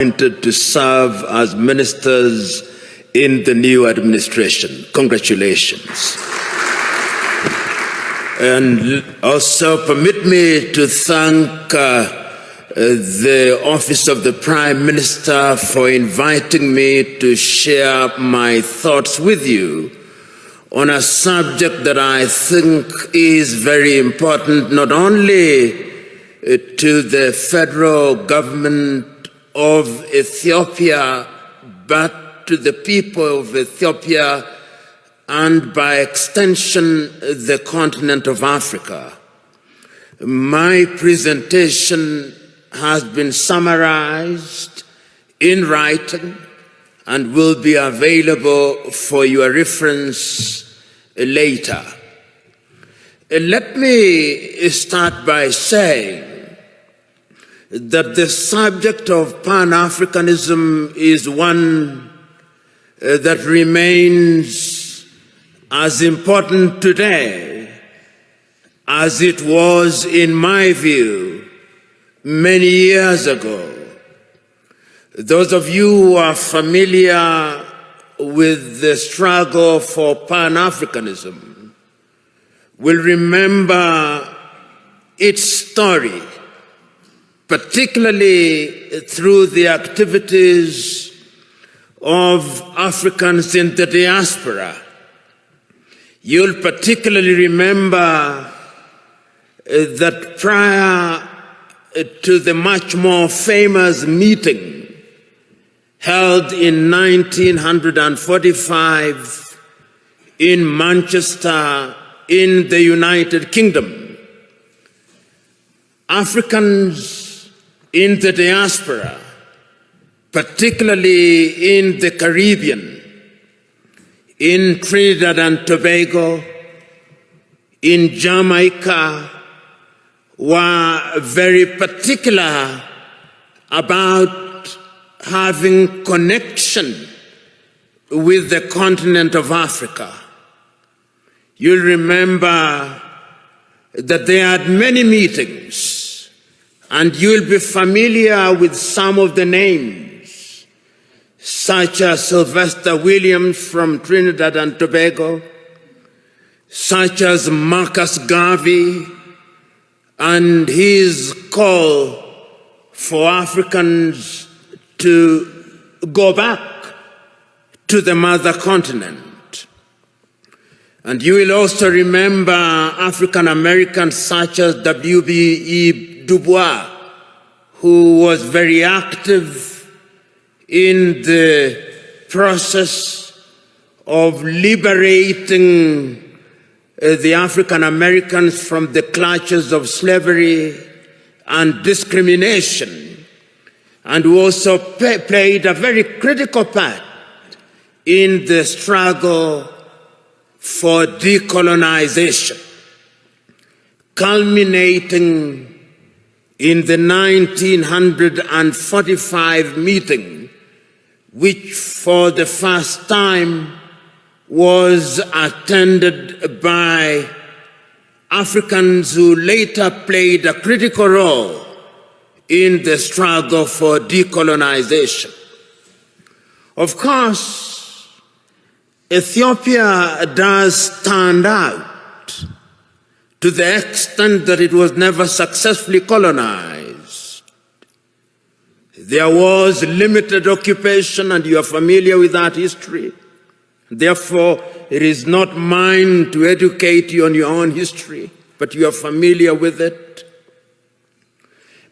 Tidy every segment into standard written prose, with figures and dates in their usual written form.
appointed to serve as ministers in the new administration. Congratulations. And also permit me to thank the Office of the Prime Minister for inviting me to share my thoughts with you on a subject that I think is very important, not only to the federal government of Ethiopia, but to the people of Ethiopia and by extension the continent of Africa. My presentation has been summarized in writing and will be available for your reference later. Let me start by saying that the subject of Pan-Africanism is one that remains as important today as it was, in my view, many years ago. Those of you who are familiar with the struggle for Pan-Africanism will remember its story, particularly through the activities of Africans in the diaspora. You'll particularly remember that prior to the much more famous meeting held in 1945 in Manchester in the United Kingdom, Africans in the diaspora, particularly in the Caribbean, in Trinidad and Tobago, in Jamaica, were very particular about having connection with the continent of Africa. You'll remember that they had many meetings, and you'll be familiar with some of the names, such as Sylvester Williams from Trinidad and Tobago, such as Marcus Garvey, and his call for Africans to go back to the mother continent. And you will also remember African Americans such as W.B.E. Du Bois, who was very active in the process of liberating the African Americans from the clutches of slavery and discrimination, and who also played a very critical part in the struggle for decolonization, culminating in the 1945 meeting, which for the first time was attended by Africans who later played a critical role in the struggle for decolonization. Of course, Ethiopia does stand out to the extent that it was never successfully colonized. There was limited occupation, and you are familiar with that history. Therefore, it is not mine to educate you on your own history, but you are familiar with it.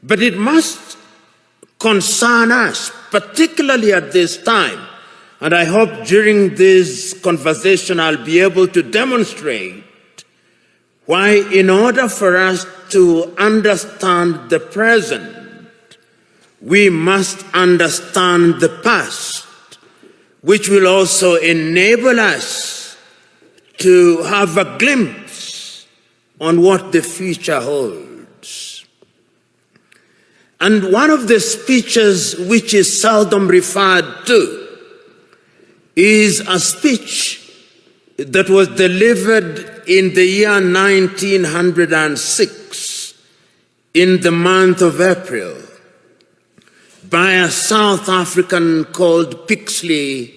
But it must concern us, particularly at this time. And I hope during this conversation I'll be able to demonstrate why, in order for us to understand the present, we must understand the past, which will also enable us to have a glimpse on what the future holds. And one of the speeches which is seldom referred to is a speech that was delivered in the year 1906 in the month of April by a South African called Pixley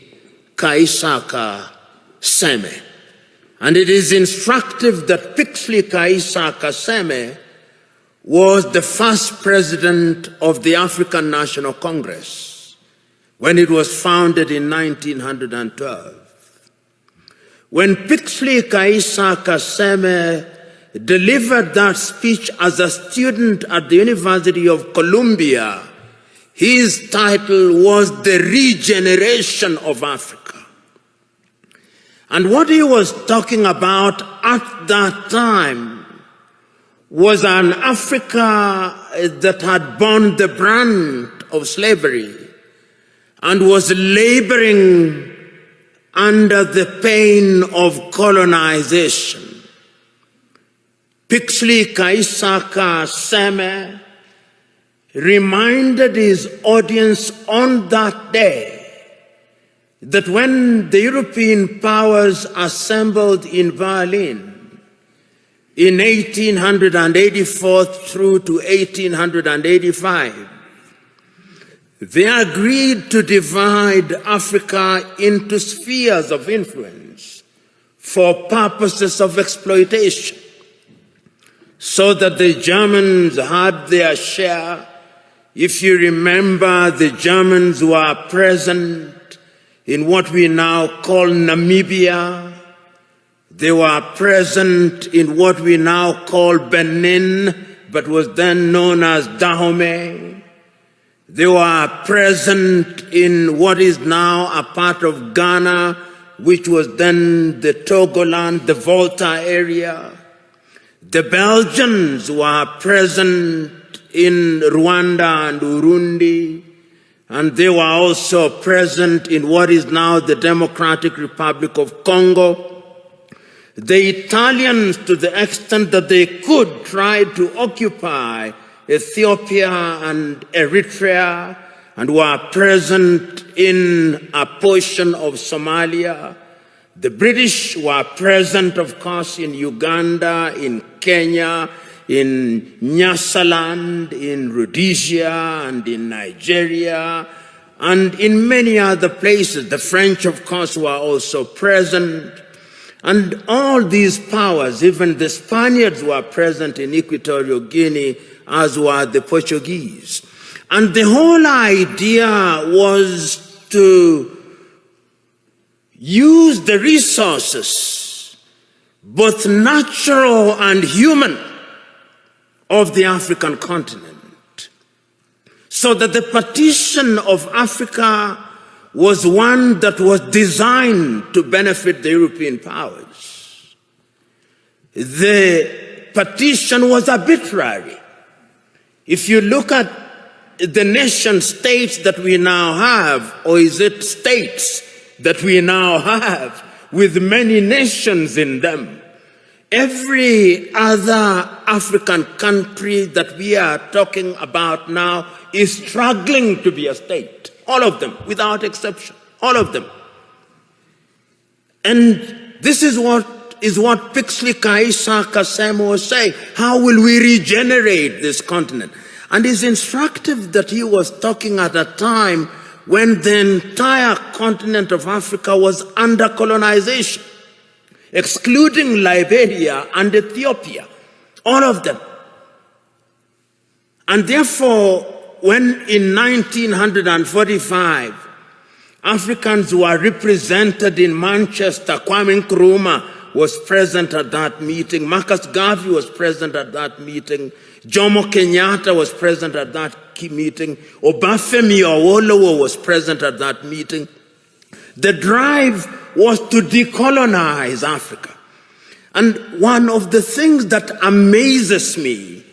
Kaisaka Seme. And it is instructive that Pixley Kaisaka Seme was the first president of the African National Congress when it was founded in 1912. When Pixley Kaisaka Seme delivered that speech as a student at the University of Columbia, his title was The Regeneration of Africa. And what he was talking about at that time was an Africa that had borne the brand of slavery and was laboring under the pain of colonization. Pixley Kaisaka Seme reminded his audience on that day that when the European powers assembled in Berlin in 1884 through to 1885, they agreed to divide Africa into spheres of influence for purposes of exploitation, so that the Germans had their share. If you remember, the Germans were present in what we now call Namibia. They were present in what we now call Benin, but was then known as Dahomey. They were present in what is now a part of Ghana, which was then the Togoland, the Volta area. The Belgians were present in Rwanda and Urundi, and they were also present in what is now the Democratic Republic of Congo. The Italians, to the extent that they could, tried to occupy Ethiopia and Eritrea, and were present in a portion of Somalia. The British were present, of course, in Uganda, in Kenya, in Nyasaland, in Rhodesia, and in Nigeria, and in many other places. The French, of course, were also present. And all these powers, even the Spaniards, were present in Equatorial Guinea, as were the Portuguese. And the whole idea was to use the resources, both natural and human, of the African continent, so that the partition of Africa was one that was designed to benefit the European powers. The partition was arbitrary. If you look at the nation states that we now have, or is it states that we now have, with many nations in them, every other African country that we are talking about now is struggling to be a state. All of them, without exception, all of them. And this is what Pixley Kaisaka Seme was saying. How will we regenerate this continent? And it's instructive that he was talking at a time when the entire continent of Africa was under colonization, excluding Liberia and Ethiopia, all of them. And therefore, when in 1945, Africans were represented in Manchester, Kwame Nkrumah was present at that meeting, Marcus Garvey was present at that meeting, Jomo Kenyatta was present at that meeting, Obafemi Awolowo was present at that meeting. The drive was to decolonize Africa. And one of the things that amazes me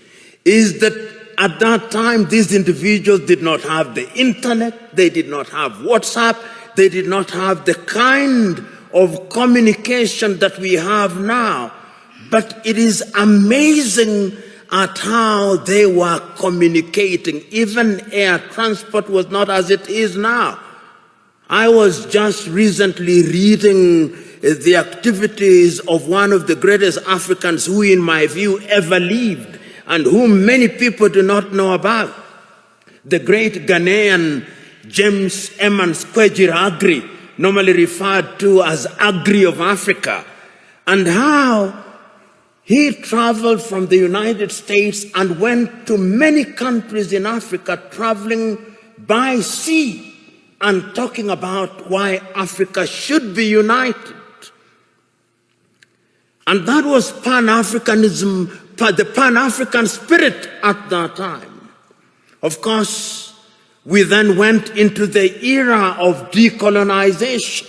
is that at that time, these individuals did not have the internet, they did not have WhatsApp, they did not have the kind of communication that we have now. But it is amazing at how they were communicating. Even air transport was not as it is now. I was just recently reading the activities of one of the greatest Africans who, in my view, ever lived, and whom many people do not know about. the great Ghanaian James Emmons Kwegyir Agri, normally referred to as Agri of Africa, and how he traveled from the United States and went to many countries in Africa, traveling by sea and talking about why Africa should be united. And that was Pan-Africanism, the Pan-African spirit at that time. Of course, we then went into the era of decolonization.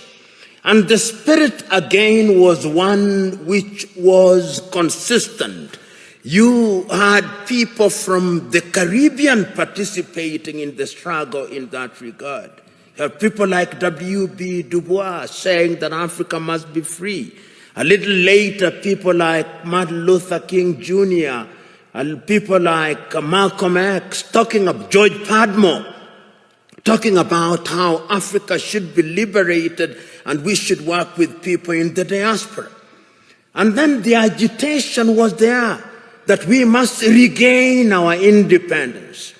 And the spirit again was one which was consistent. You had people from the Caribbean participating in the struggle in that regard. You have people like W.B. Du Bois saying that Africa must be free. A little later, people like Martin Luther King Jr., and people like Malcolm X, talking of George Padmore, talking about how Africa should be liberated and we should work with people in the diaspora. And then the agitation was there that we must regain our independence.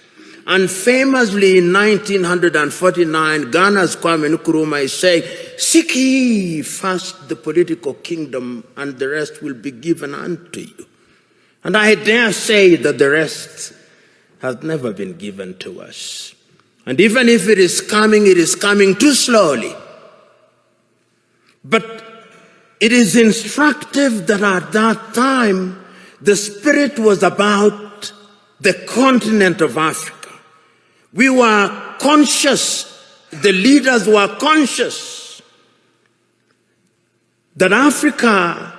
And famously in 1949, Ghana's Kwame Nkrumah is saying, "Seek ye first the political kingdom, and the rest will be given unto you." And I dare say that the rest has never been given to us. And even if it is coming too slowly. But it is instructive that at that time, the spirit was about the continent of Africa. We were conscious, the leaders were conscious that Africa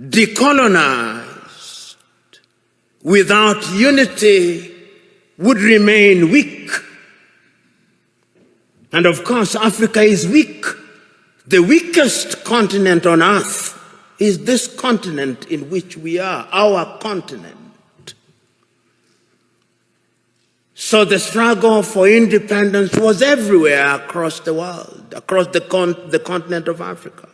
decolonized without unity would remain weak. And of course, Africa is weak. The weakest continent on earth is this continent in which we are, our continent. So the struggle for independence was everywhere across the world, across the continent of Africa.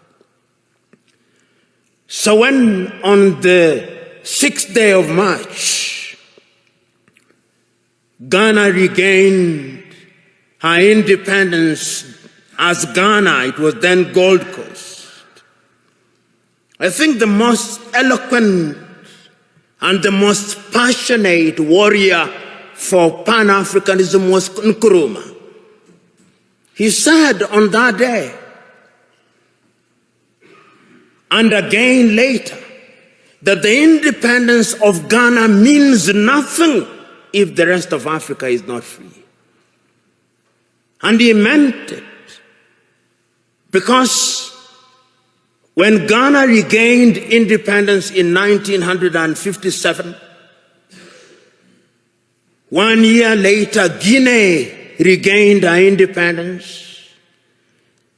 So when on the 6th day of March, Ghana regained her independence as Ghana, it was then Gold Coast. I think the most eloquent and the most passionate warrior for Pan-Africanism was Nkrumah. He said on that day, and again later, that the independence of Ghana means nothing if the rest of Africa is not free. And he meant it. Because when Ghana regained independence in 1957, 1 year later, Guinea regained her independence.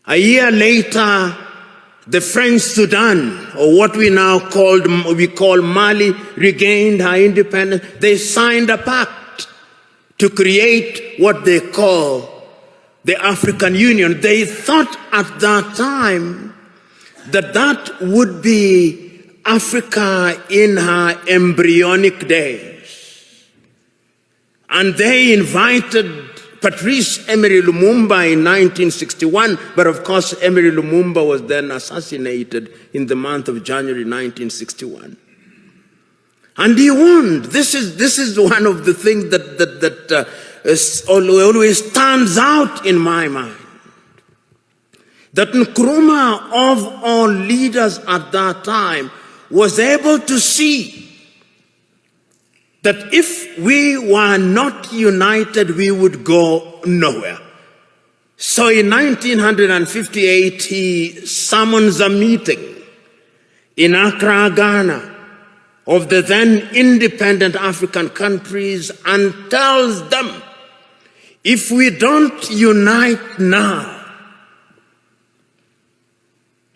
A year later, the French Sudan, or what we now call Mali, regained her independence. They signed a pact to create what they call the African Union. They thought at that time that that would be Africa in her embryonic days. And they invited Patrice Emery Lumumba in 1961, but of course Emery Lumumba was then assassinated in the month of January 1961. And he won. This is one of the things that always stands out in my mind. That Nkrumah, of all leaders at that time, was able to see that if we were not united, we would go nowhere. So in 1958, he summons a meeting in Accra, Ghana, of the then independent African countries and tells them, if we don't unite now,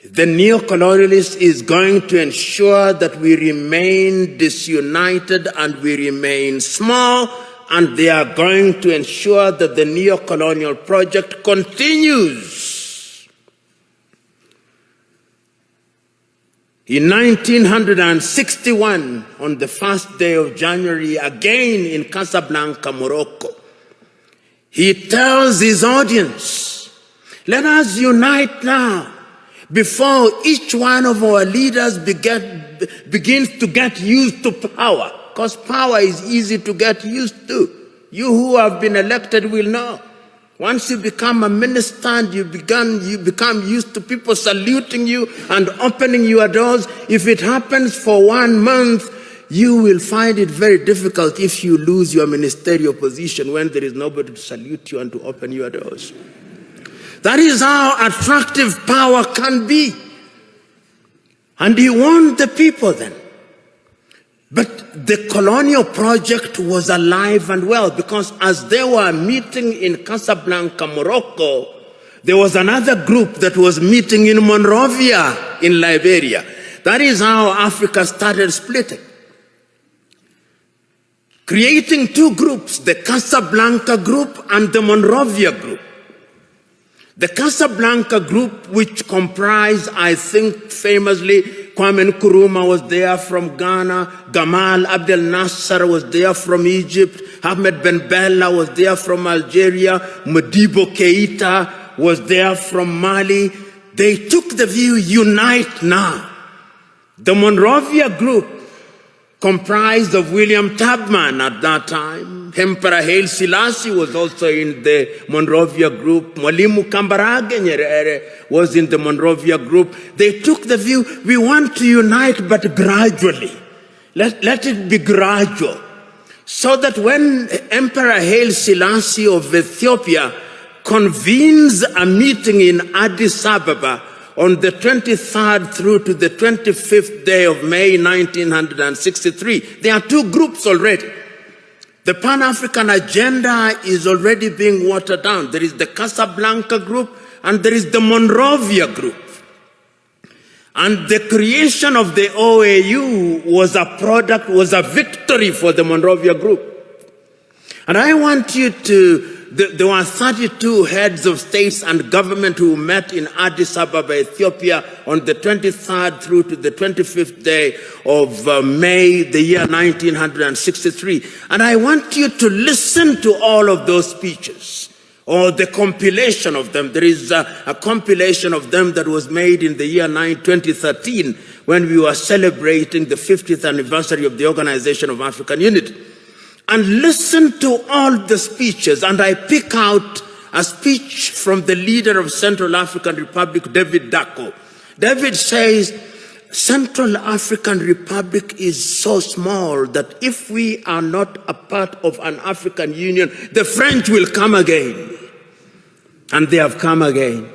the neo-colonialist is going to ensure that we remain disunited and we remain small, and they are going to ensure that the neo-colonial project continues. In 1961, on the first day of January, again in Casablanca, Morocco, He tells his audience, let us unite now before each one of our leaders begins to get used to power, because power is easy to get used to. You who have been elected will know. Once you become a minister and you become used to people saluting you and opening your doors, if it happens for 1 month, you will find it very difficult if you lose your ministerial position when there is nobody to salute you and to open your doors. That is how attractive power can be. And he warned the people then. But the colonial project was alive and well, because as they were meeting in Casablanca, Morocco, there was another group that was meeting in Monrovia in Liberia. That is how Africa started splitting, creating two groups, the Casablanca group and the Monrovia group. The Casablanca group, which comprised, I think famously, Kwame Nkrumah was there from Ghana, Gamal Abdel Nasser was there from Egypt, Ahmed Ben Bella was there from Algeria, Modibo Keita was there from Mali. They took the view, unite now. The Monrovia group, comprised of William Tubman at that time. Emperor Haile Selassie was also in the Monrovia group. Mwalimu Kambarage Nyerere was in the Monrovia group. They took the view, we want to unite, but gradually. Let it be gradual. So that when Emperor Haile Selassie of Ethiopia convenes a meeting in Addis Ababa on the 23rd through to the 25th day of May 1963, there are two groups already. The Pan-African agenda is already being watered down. There is the Casablanca group and there is the Monrovia group. And the creation of the OAU was a victory for the Monrovia group. And I want you to, there were 32 heads of states and government who met in Addis Ababa, Ethiopia on the 23rd through to the 25th day of May, the year 1963. And I want you to listen to all of those speeches, or the compilation of them. There is a compilation of them that was made in the year 2013 when we were celebrating the 50th anniversary of the Organization of African Unity. And listen to all the speeches, and I pick out a speech from the leader of Central African Republic, David Dacko. David says, Central African Republic is so small that if we are not a part of an African Union, the French will come again. And they have come again.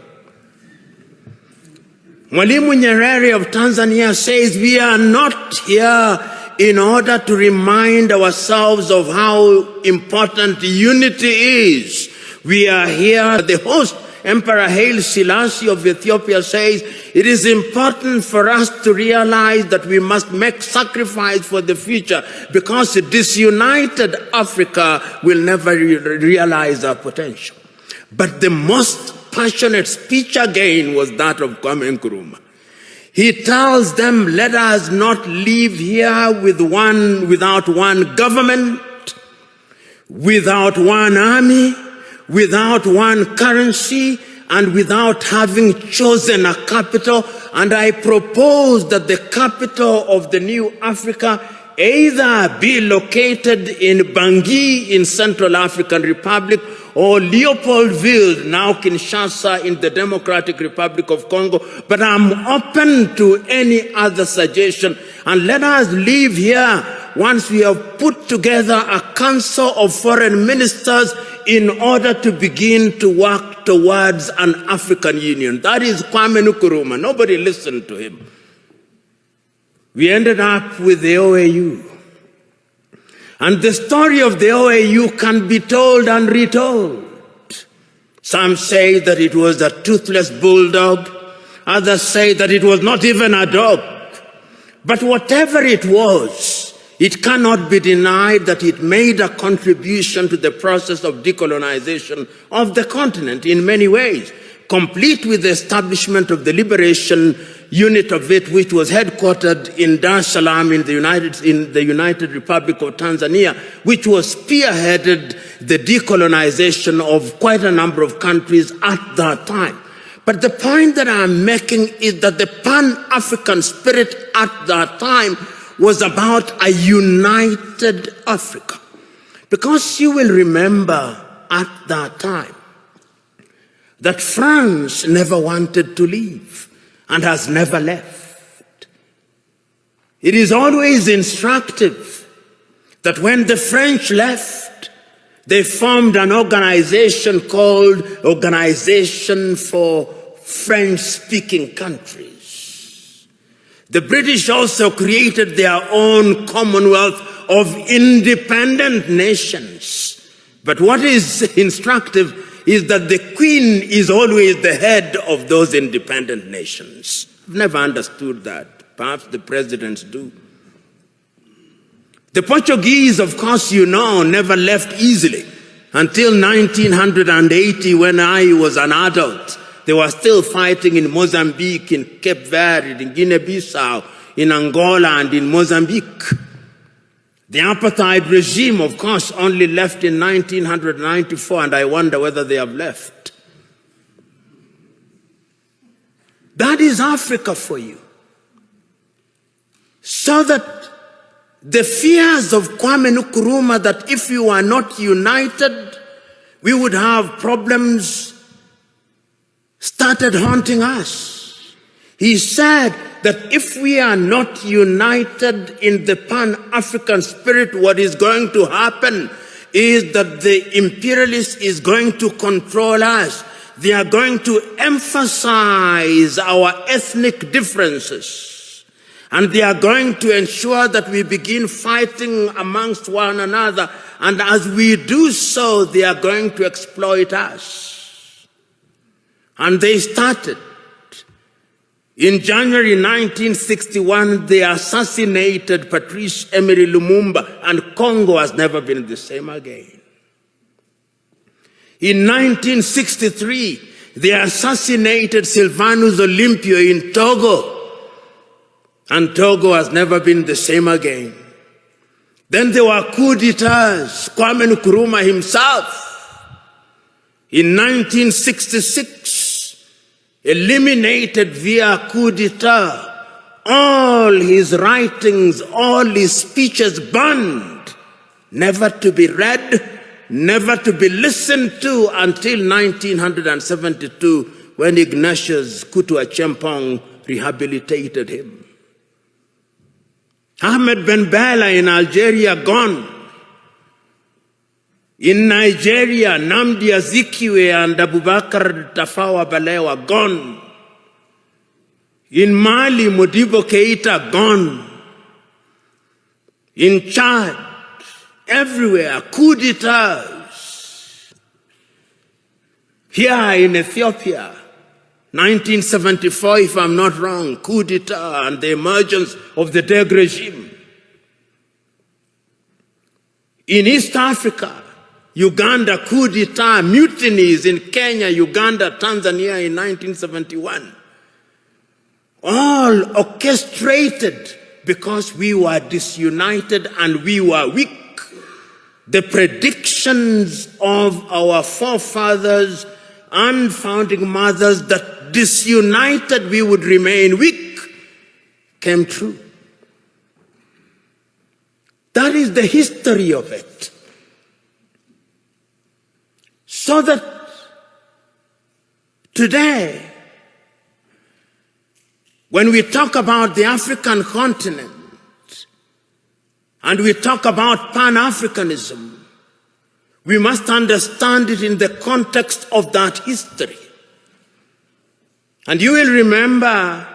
Mwalimu Nyerere of Tanzania says, we are not here in order to remind ourselves of how important unity is. We are here. The host, Emperor Haile Selassie of Ethiopia, says, it is important for us to realize that we must make sacrifice for the future, because a disunited Africa will never realize our potential. But the most passionate speech again was that of Kwame Nkrumah. He tells them, let us not live here without one government, without one army, without one currency, and without having chosen a capital. And I propose that the capital of the new Africa either be located in Bangui in Central African Republic, or Leopoldville, now Kinshasa, in the Democratic Republic of Congo. But I'm open to any other suggestion. And let us live here once we have put together a council of foreign ministers in order to begin to work towards an African Union. That is Kwame Nkrumah. Nobody listened to him. We ended up with the OAU. And the story of the OAU can be told and retold. Some say that it was a toothless bulldog. Others say that it was not even a dog. But whatever it was, it cannot be denied that it made a contribution to the process of decolonization of the continent in many ways, complete with the establishment of the liberation unit of it, which was headquartered in Dar es Salaam in the United Republic of Tanzania, which was spearheaded the decolonization of quite a number of countries at that time. But the point that I'm making is that the Pan-African spirit at that time was about a united Africa. Because you will remember at that time that France never wanted to leave and has never left. It is always instructive that when the French left, they formed an organization called Organization for French-Speaking Countries. The British also created their own Commonwealth of independent nations. But what is instructive is that the Queen is always the head of those independent nations. I've never understood that. Perhaps the presidents do. The Portuguese, of course, you know, never left easily. Until 1980, when I was an adult, they were still fighting in Mozambique, in Cape Verde, in Guinea-Bissau, in Angola, and in Mozambique. The apartheid regime, of course, only left in 1994, and I wonder whether they have left. That is Africa for you. So that the fears of Kwame Nkrumah that if you are not united, we would have problems, started haunting us. He said that if we are not united in the Pan-African spirit, what is going to happen is that the imperialist is going to control us. They are going to emphasize our ethnic differences. And they are going to ensure that we begin fighting amongst one another. And as we do so, they are going to exploit us. And they started. In January 1961, they assassinated Patrice Emery Lumumba, and Congo has never been the same again. In 1963, they assassinated Sylvanus Olympio in Togo, and Togo has never been the same again. Then there were coup d'etats. Kwame Nkrumah himself, in 1966, eliminated via coup d'etat, all his writings, all his speeches banned, never to be read, never to be listened to until 1972, when Ignatius Kutu Acheampong rehabilitated him. Ahmed Ben Bella in Algeria, gone. In Nigeria, Nnamdi Azikiwe and Abubakar Tafawa Balewa, gone. In Mali, Modibo Keita, gone. In Chad, everywhere, coup d'etats. Here in Ethiopia, 1974, if I'm not wrong, coup d'etat and the emergence of the Deg regime. In East Africa, Uganda, coup d'etat, mutinies in Kenya, Uganda, Tanzania in 1971. All orchestrated because we were disunited and we were weak. The predictions of our forefathers and founding mothers that disunited we would remain weak came true. That is the history of it. So that today, when we talk about the African continent and we talk about Pan-Africanism, we must understand it in the context of that history. And you will remember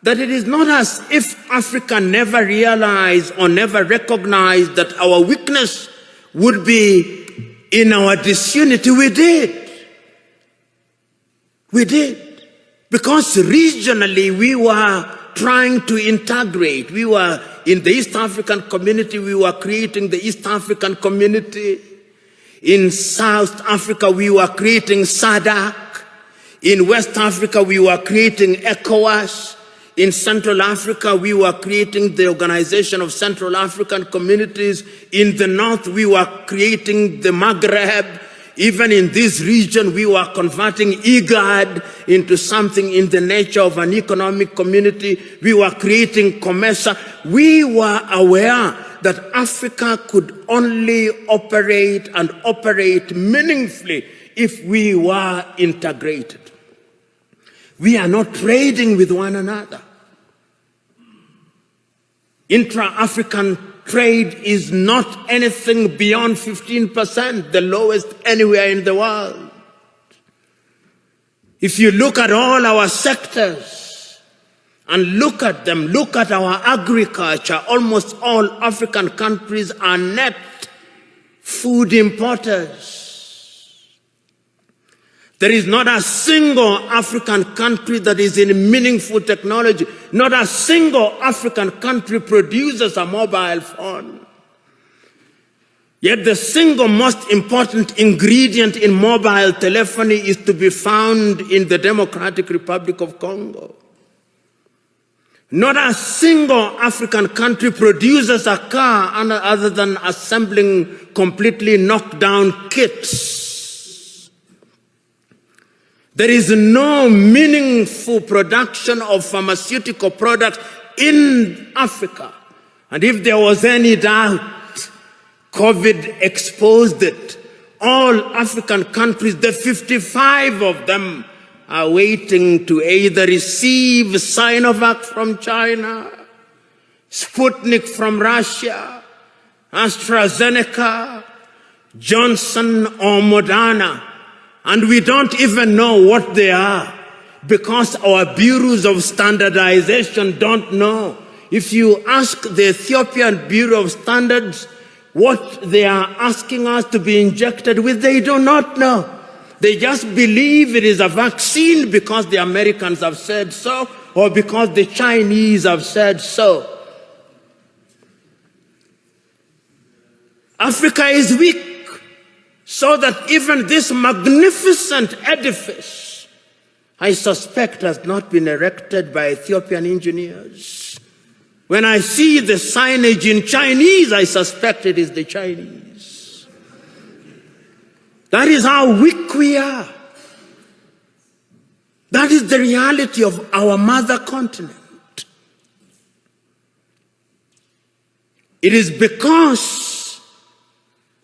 that it is not as if Africa never realized or never recognized that our weakness would be in our disunity. We did. We did. Because regionally we were trying to integrate. We were in the East African community, we were creating the East African community. In South Africa, we were creating SADC. In West Africa, we were creating ECOWAS. In Central Africa, we were creating the Organization of Central African Communities. In the north, we were creating the Maghreb. Even in this region, we were converting IGAD into something in the nature of an economic community. We were creating COMESA. We were aware that Africa could only operate and operate meaningfully if we were integrated. We are not trading with one another. Intra-African trade is not anything beyond 15%, the lowest anywhere in the world. If you look at all our sectors and look at them, look at our agriculture, almost all African countries are net food importers. There is not a single African country that is in meaningful technology. Not a single African country produces a mobile phone. Yet the single most important ingredient in mobile telephony is to be found in the Democratic Republic of Congo. Not a single African country produces a car other than assembling completely knocked down kits. There is no meaningful production of pharmaceutical products in Africa. And if there was any doubt, COVID exposed it. All African countries, the 55 of them, are waiting to either receive Sinovac from China, Sputnik from Russia, AstraZeneca, Johnson or Moderna. And we don't even know what they are because our bureaus of standardization don't know. If you ask the Ethiopian Bureau of Standards what they are asking us to be injected with, they do not know. They just believe it is a vaccine because the Americans have said so or because the Chinese have said so. Africa is weak. So that even this magnificent edifice, I suspect, has not been erected by Ethiopian engineers. When I see the signage in Chinese, I suspect it is the Chinese. That is how weak we are. That is the reality of our mother continent. It is because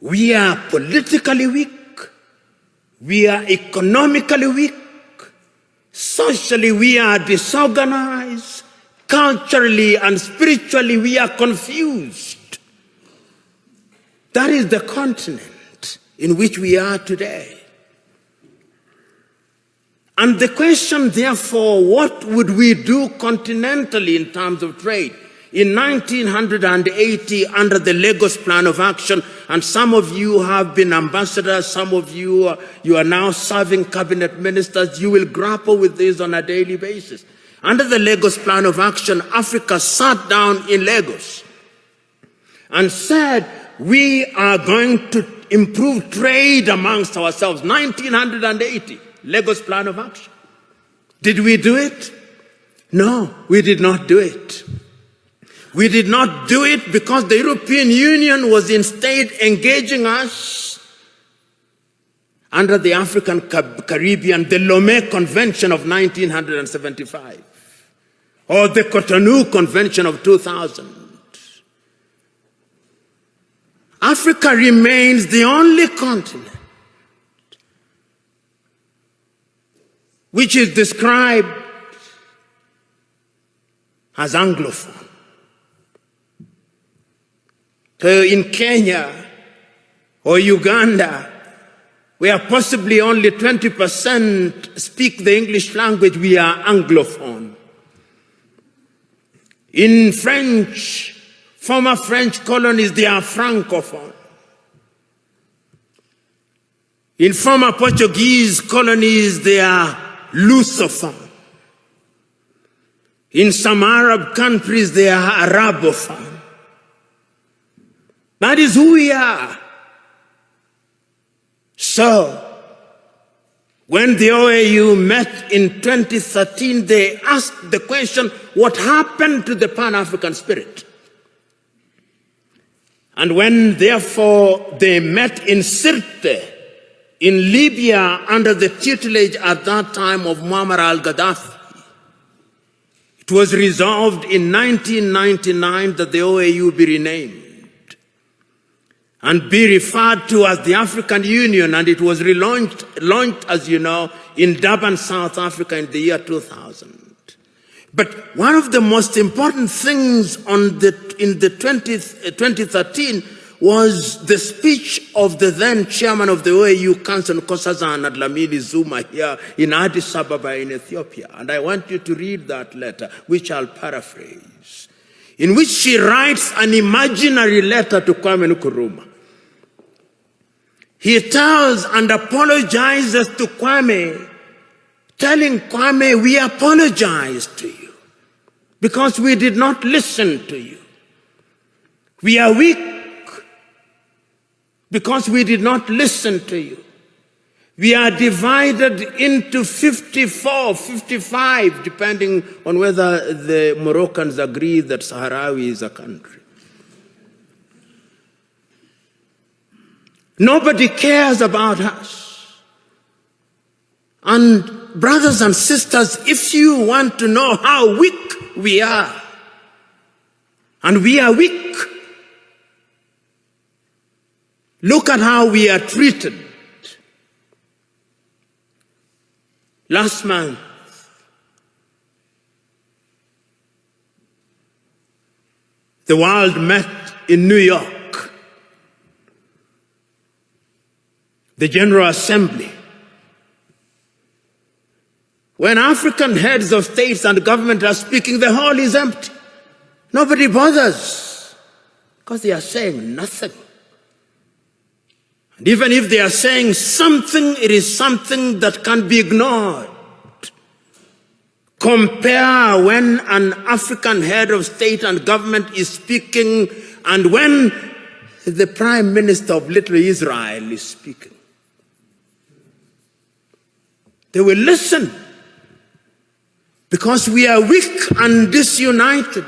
we are politically weak, we are economically weak, socially we are disorganized, culturally and spiritually we are confused. That is the continent in which we are today. And the question, therefore, what would we do continentally in terms of trade? In 1980, under the Lagos Plan of Action, and some of you have been ambassadors, some of you are now serving cabinet ministers, you will grapple with this on a daily basis. Under the Lagos Plan of Action, Africa sat down in Lagos and said, we are going to improve trade amongst ourselves. 1980, Lagos Plan of Action. Did we do it? No, we did not do it. We did not do it because the European Union was instead engaging us under the African Caribbean, the Lomé Convention of 1975, or the Cotonou Convention of 2000. Africa remains the only continent which is described as Anglophone. So in Kenya or Uganda, where possibly only 20% speak the English language, we are Anglophone. In French, former French colonies, they are Francophone. In former Portuguese colonies, they are Lusophone. In some Arab countries, they are Arabophone. That is who we are. So, When the OAU met in 2013, they asked the question, what happened to the Pan-African spirit? And when, therefore, they met in Sirte, in Libya, under the tutelage at that time of Muammar al-Gaddafi, it was resolved in 1999 that the OAU be renamed and be referred to as the African Union, and it was launched, as you know, in Durban, South Africa in the year 2000. But one of the most important things in the 2013 was the speech of the then chairman of the OAU Council, Nkosazana Dlamini Zuma, here in Addis Ababa in Ethiopia. And I want you to read that letter, which I'll paraphrase, in which she writes an imaginary letter to Kwame Nkrumah. He tells and apologizes to Kwame, telling Kwame, we apologize to you because we did not listen to you. We are weak because we did not listen to you. We are divided into 54, 55, depending on whether the Moroccans agree that Sahrawi is a country. Nobody cares about us. And brothers and sisters, if you want to know how weak we are, and we are weak, look at how we are treated. Last month, the world met in New York. The General Assembly. When African heads of states and government are speaking, the hall is empty. Nobody bothers because they are saying nothing. And even if they are saying something, it is something that can be ignored. Compare when an African head of state and government is speaking and when the Prime Minister of Little Israel is speaking. They will listen because we are weak and disunited.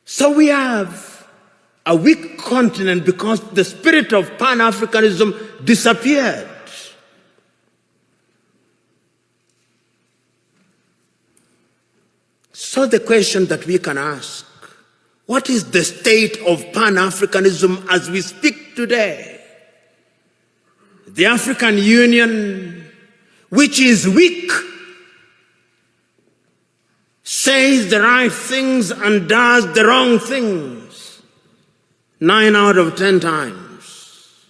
So we have a weak continent because the spirit of Pan-Africanism disappeared. So the question that we can ask, what is the state of Pan-Africanism as we speak today? The African Union, which is weak, says the right things and does the wrong things 9 out of 10 times.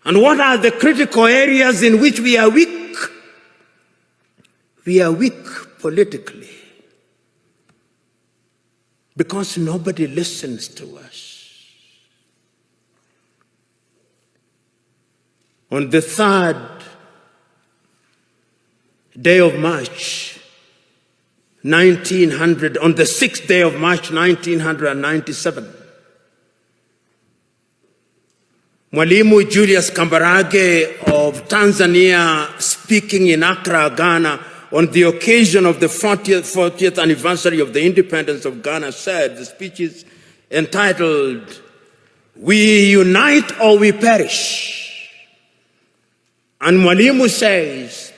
And what are the critical areas in which we are weak? We are weak politically because nobody listens to us. On the 3rd day of March, 1900, on the 6th day of March, 1997, Mwalimu Julius Kambarage of Tanzania, speaking in Accra, Ghana, on the occasion of the 40th anniversary of the independence of Ghana, said, the speech is entitled, "We Unite or We Perish." And Mwalimu says,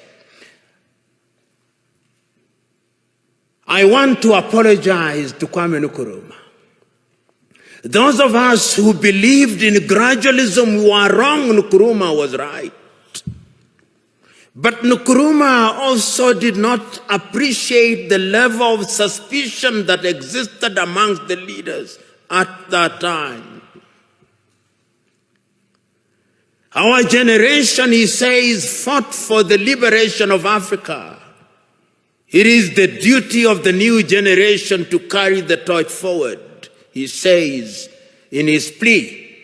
I want to apologize to Kwame Nkrumah. Those of us who believed in gradualism were wrong. Nkrumah was right. But Nkrumah also did not appreciate the level of suspicion that existed amongst the leaders at that time. Our generation, he says, fought for the liberation of Africa. It is the duty of the new generation to carry the torch forward, he says in his plea.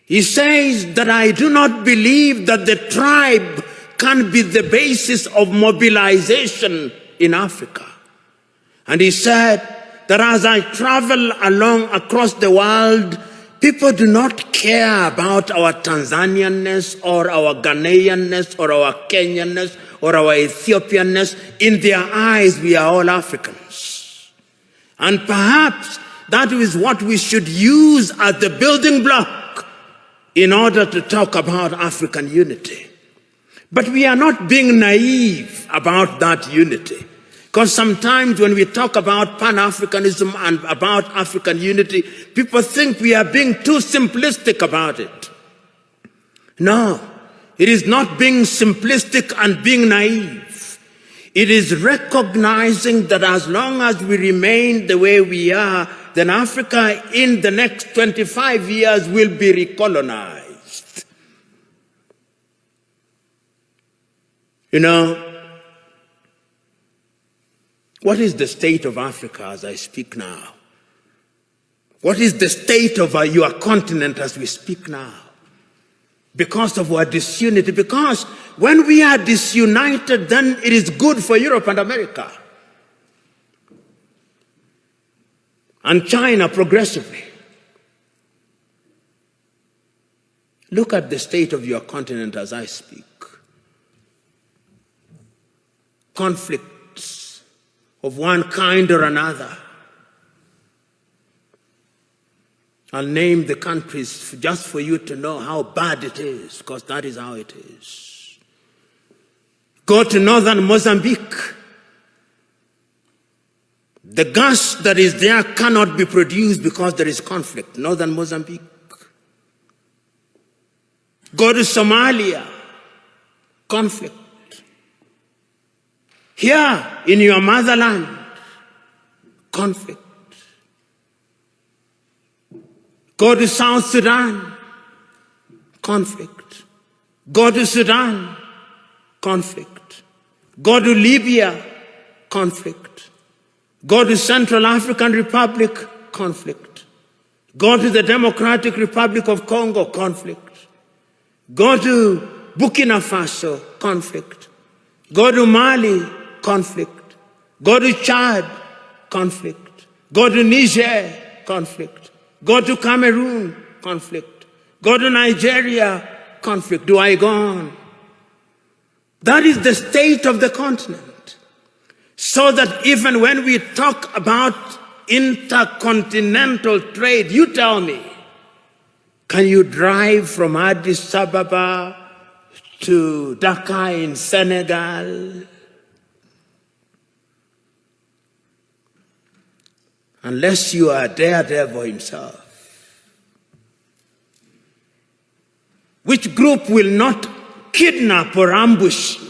He says that I do not believe that the tribe can be the basis of mobilization in Africa. And he said that as I travel across the world, people do not care about our Tanzanianness or our Ghanaianness or our Kenyanness or our Ethiopianness. In their eyes, we are all Africans. And perhaps that is what we should use as the building block in order to talk about African unity. But we are not being naive about that unity. Because sometimes when we talk about Pan-Africanism and about African unity, people think we are being too simplistic about it. No, it is not being simplistic and being naive. It is recognizing that as long as we remain the way we are, then Africa in the next 25 years will be recolonized. You know, what is the state of Africa as I speak now? What is the state of your continent as we speak now? Because of our disunity. Because when we are disunited, then it is good for Europe and America. And China progressively. Look at the state of your continent as I speak. Conflicts of one kind or another. I'll name the countries just for you to know how bad it is, because that is how it is. Go to northern Mozambique. The gas that is there cannot be produced because there is conflict. Northern Mozambique. Go to Somalia. Conflict. Here in your motherland. Conflict. Go to South Sudan. Conflict. Go to Sudan. Conflict. Go to Libya. Conflict. Go to Central African Republic, conflict. Go to the Democratic Republic of Congo, conflict. Go to Burkina Faso, conflict. Go to Mali, conflict. Go to Chad, conflict. Go to Niger, conflict. Go to Cameroon, conflict. Go to Nigeria, conflict. Do I go on? That is the state of the continent. So that even when we talk about intercontinental trade, you tell me, can you drive from Addis Ababa to Dakar in Senegal? Unless you are Daredevil himself. Which group will not kidnap or ambush you?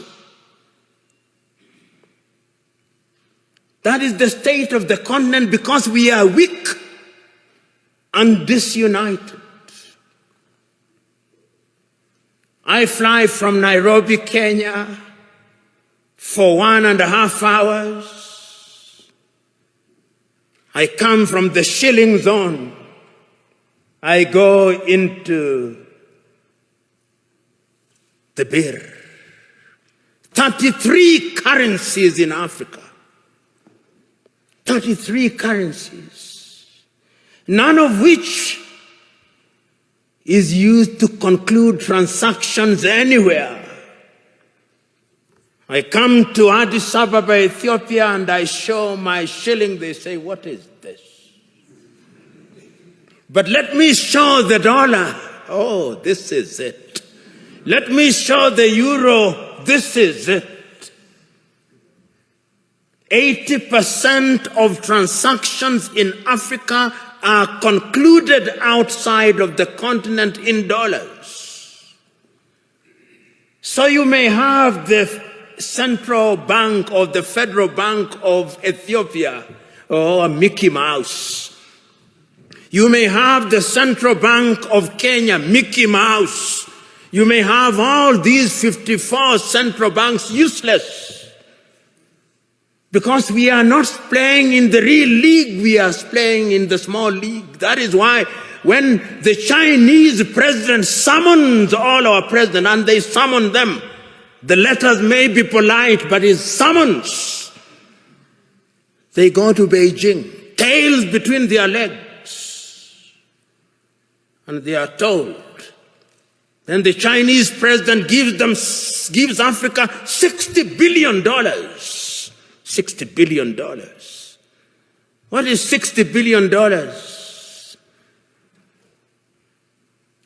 That is the state of the continent because we are weak and disunited. I fly from Nairobi, Kenya for 1.5 hours. I come from the shilling zone. I go into the birr. 33 currencies in Africa. 33 currencies, none of which is used to conclude transactions anywhere. I come to Addis Ababa, Ethiopia, and I show my shilling. They say, what is this? But let me show the dollar. Oh, this is it. Let me show the euro. This is it. 80% of transactions in Africa are concluded outside of the continent in dollars. So you may have the central bank or the federal bank of Ethiopia, or Mickey Mouse. You may have the central bank of Kenya, Mickey Mouse. You may have all these 54 central banks useless. Because we are not playing in the real league, we are playing in the small league. That is why when the Chinese president summons all our presidents, and they summon them, the letters may be polite, but it's summons. They go to Beijing. tails between their legs. And they are told. Then the Chinese president gives Africa $60 billion. $60 billion. What is $60 billion?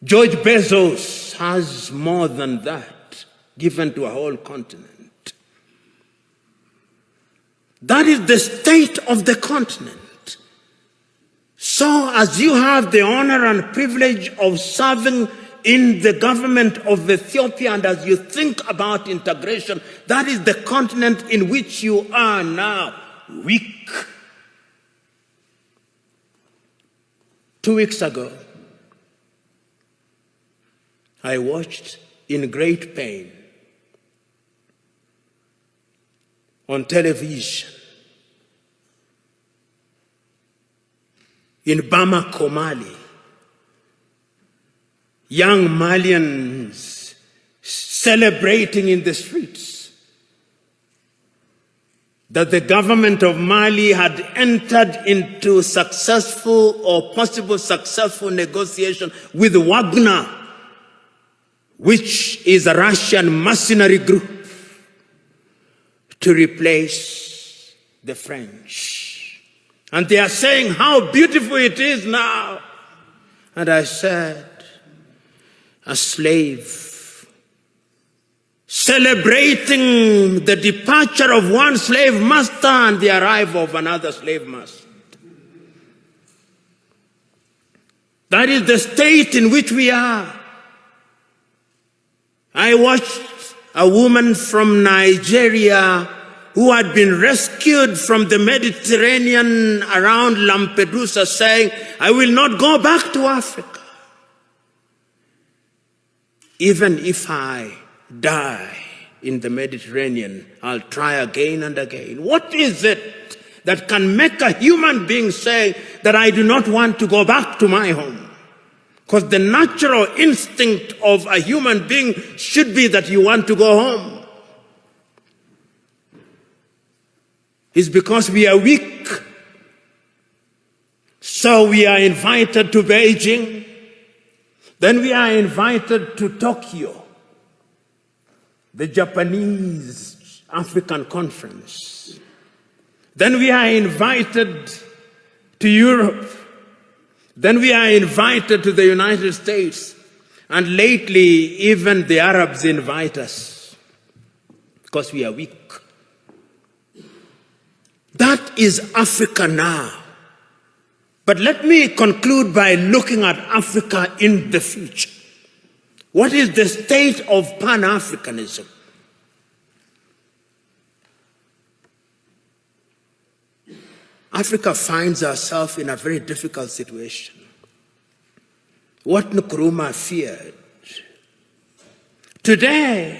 George Bezos has more than that given to a whole continent. That is the state of the continent. So as you have the honor and privilege of serving in the government of Ethiopia, and as you think about integration, that is the continent in which you are now weak. 2 weeks ago, I watched in great pain on television in Bamako, Mali, young Malians celebrating in the streets that the government of Mali had entered into successful or possible successful negotiation with Wagner, which is a Russian mercenary group, to replace the French. And they are saying how beautiful it is now. And I said, a slave celebrating the departure of one slave master and the arrival of another slave master. That is the state in which we are. I watched a woman from Nigeria who had been rescued from the Mediterranean around Lampedusa saying, I will not go back to Africa. Even if I die in the Mediterranean, I'll try again and again. What is it that can make a human being say that I do not want to go back to my home? Because the natural instinct of a human being should be that you want to go home. It's because we are weak. So we are invited to Beijing. Then we are invited to Tokyo, the Japanese African Conference. Then we are invited to Europe. Then we are invited to the United States. And lately, even the Arabs invite us because we are weak. That is Africa now. But let me conclude by looking at Africa in the future. What is the state of Pan-Africanism? Africa finds herself in a very difficult situation. What Nkrumah feared. Today,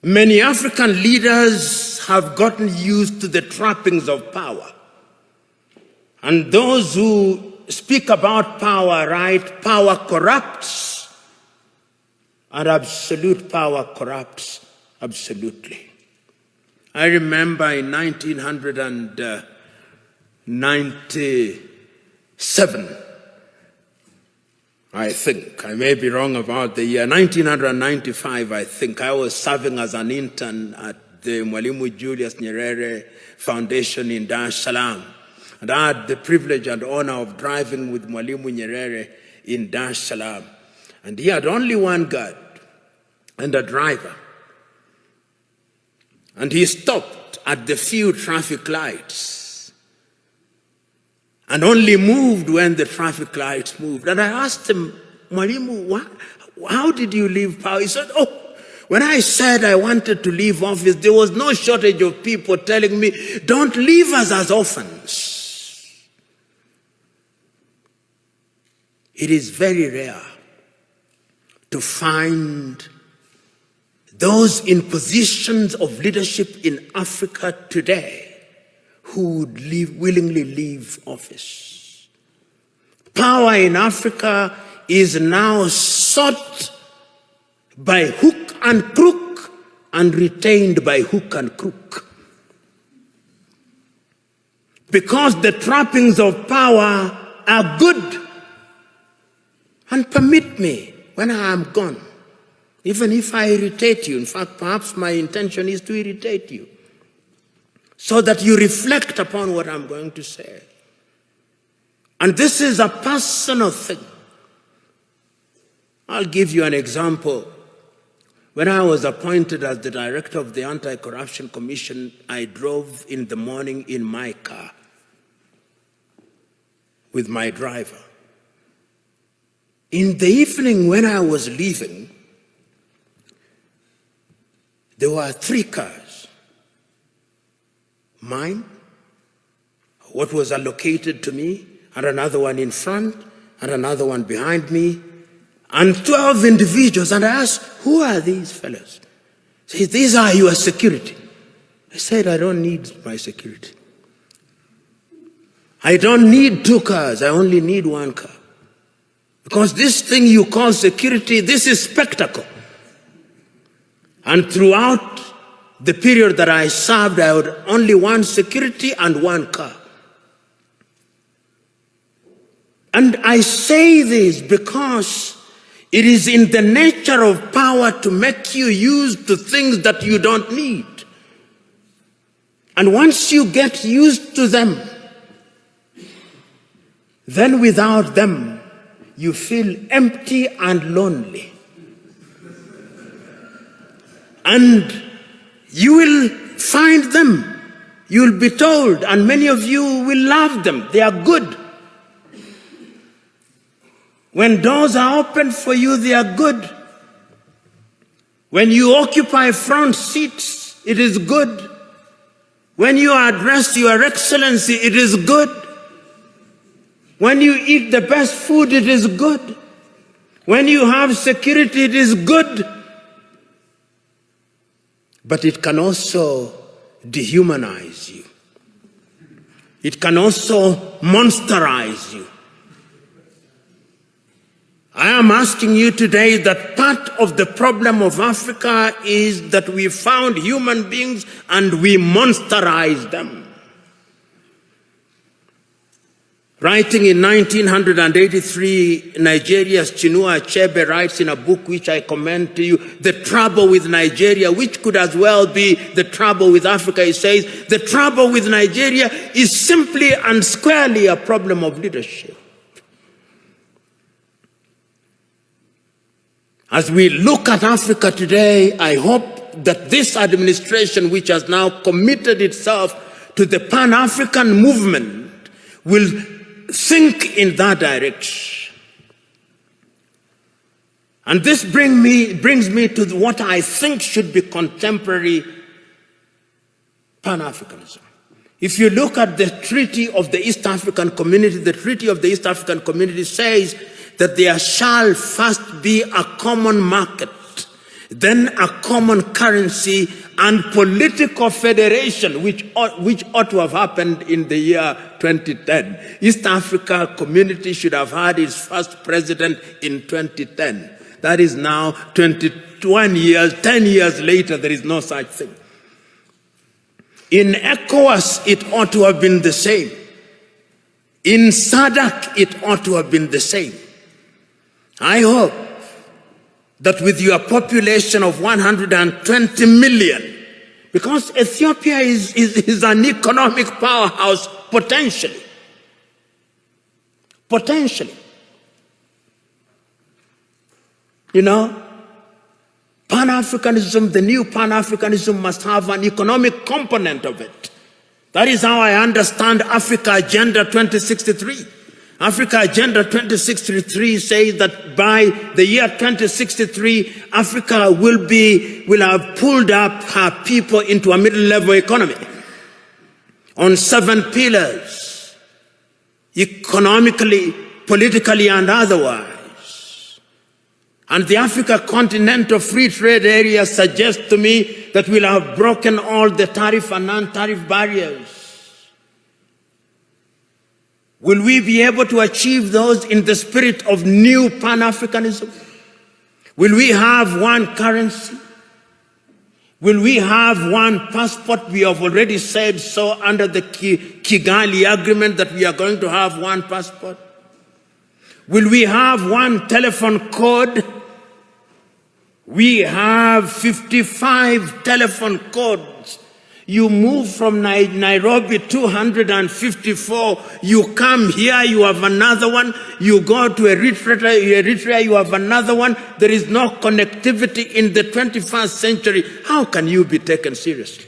many African leaders have gotten used to the trappings of power. And those who speak about power, right? Power corrupts, and absolute power corrupts absolutely. I remember in 1997, I think, I may be wrong about the year, 1995, I think, I was serving as an intern at the Mwalimu Julius Nyerere Foundation in Dar es Salaam. And I had the privilege and honor of driving with Mwalimu Nyerere in Dar es Salaam. And he had only one guard and a driver. And he stopped at the few traffic lights and only moved when the traffic lights moved. And I asked him, Mwalimu, how did you leave power? He said, when I said I wanted to leave office, there was no shortage of people telling me, don't leave us as orphans. It is very rare to find those in positions of leadership in Africa today who would willingly leave office. Power in Africa is now sought by hook and crook and retained by hook and crook. because the trappings of power are good. And permit me, when I am gone, even if I irritate you, in fact, perhaps my intention is to irritate you, so that you reflect upon what I'm going to say. And this is a personal thing. I'll give you an example. When I was appointed as the director of the Anti-Corruption Commission, I drove in the morning in my car with my driver. In the evening when I was leaving, there were 3 cars. Mine, what was allocated to me, and another one in front, and another one behind me, and 12 individuals. And I asked, who are these fellows? He said, these are your security. I said, I don't need my security. I don't need 2 cars, I only need 1 car. Because this thing you call security, this is spectacle. And throughout the period that I served, I had only 1 security and 1 car. And I say this because it is in the nature of power to make you use to things that you don't need. And once you get used to them, then without them, you feel empty and lonely. And you will find them. You will be told, and many of you will love them. They are good. When doors are opened for you, they are good. When you occupy front seats, it is good. When you are addressed, Your Excellency, it is good. When you eat the best food, it is good. When you have security, it is good. But it can also dehumanize you. It can also monsterize you. I am asking you today that part of the problem of Africa is that we found human beings and we monsterize them. Writing in 1983, Nigeria's Chinua Achebe writes in a book which I commend to you, The Trouble with Nigeria, which could as well be the trouble with Africa. He says, the trouble with Nigeria is simply and squarely a problem of leadership. As we look at Africa today, I hope that this administration, which has now committed itself to the Pan-African movement, will think in that direction. And this brings me to what I think should be contemporary Pan-Africanism. If you look at the Treaty of the East African Community, the Treaty of the East African Community says that there shall first be a common market, then a common currency and political federation, which ought to have happened in the year 2010. East Africa Community should have had its first president in 2010. That is now 21 years, 10 years later, there is no such thing. In ECOWAS, it ought to have been the same. In SADC, it ought to have been the same. I hope that with your population of 120 million, because Ethiopia is an economic powerhouse potentially. You know, Pan-Africanism, the new Pan-Africanism must have an economic component of it. That is how I understand Africa Agenda 2063. Africa Agenda 2063 says that by the year 2063, Africa will have pulled up her people into a middle-level economy on 7 pillars, economically, politically, and otherwise. And the Africa Continental Free Trade Area suggests to me that we'll have broken all the tariff and non-tariff barriers. Will we be able to achieve those in the spirit of new Pan-Africanism? Will we have one currency? Will we have one passport? We have already said so under the Kigali Agreement that we are going to have one passport. Will we have one telephone code? We have 55 telephone codes. You move from Nairobi 254, you come here, you have another one, you go to Eritrea, you have another one. There is no connectivity in the 21st century. How can you be taken seriously?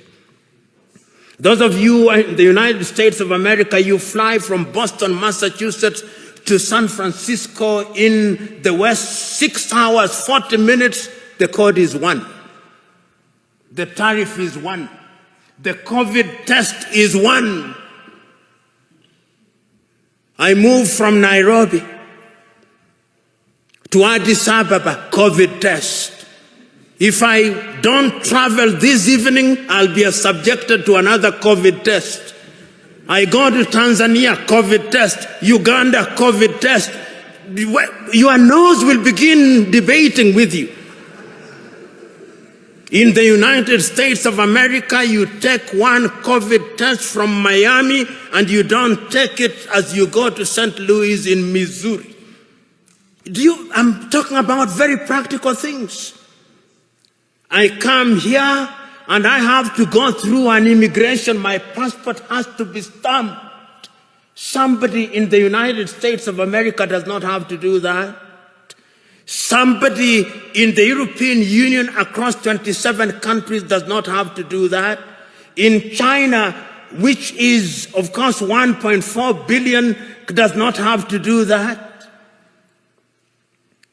Those of you in the United States of America, you fly from Boston, Massachusetts to San Francisco in the West, 6 hours, 40 minutes, the code is 1. The tariff is 1. The COVID test is 1. I moved from Nairobi to Addis Ababa, COVID test. If I don't travel this evening, I'll be subjected to another COVID test. I go to Tanzania, COVID test. Uganda, COVID test. Your nose will begin debating with you. In the United States of America, you take one COVID test from Miami and you don't take it as you go to St. Louis in Missouri. I'm talking about very practical things. I come here and I have to go through an immigration. My passport has to be stamped. Somebody in the United States of America does not have to do that. Somebody in the European Union across 27 countries does not have to do that. In China, which is, of course, 1.4 billion, does not have to do that.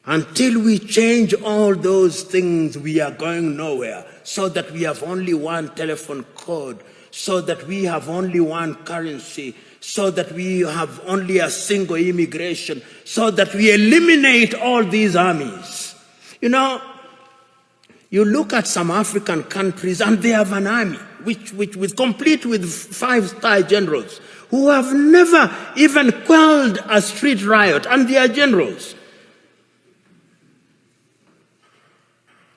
Until we change all those things, we are going nowhere. So that we have only one telephone code, so that we have only one currency, so that we have only a single immigration, so that we eliminate all these armies. You know, you look at some African countries and they have an army, which complete with 5-star generals, who have never even quelled a street riot, and they are generals.